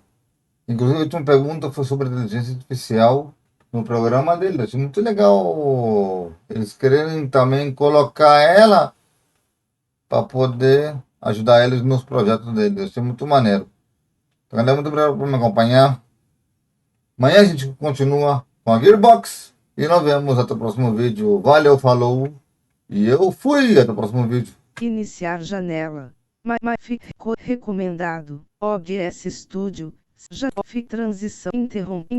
Speaker 2: Inclusive, a última pergunta foi sobre inteligência artificial no programa dele. Achei muito legal eles quererem também colocar ela para poder ajudar eles nos projetos deles. Achei muito maneiro. Então, galera, muito obrigado por me acompanhar. Amanhã a gente continua com a Gearbox e nos vemos até o próximo vídeo. Valeu, falou e eu fui. Até o próximo vídeo.
Speaker 22: Iniciar janela. Recomendado. OBS Studio. Já transição interrompida.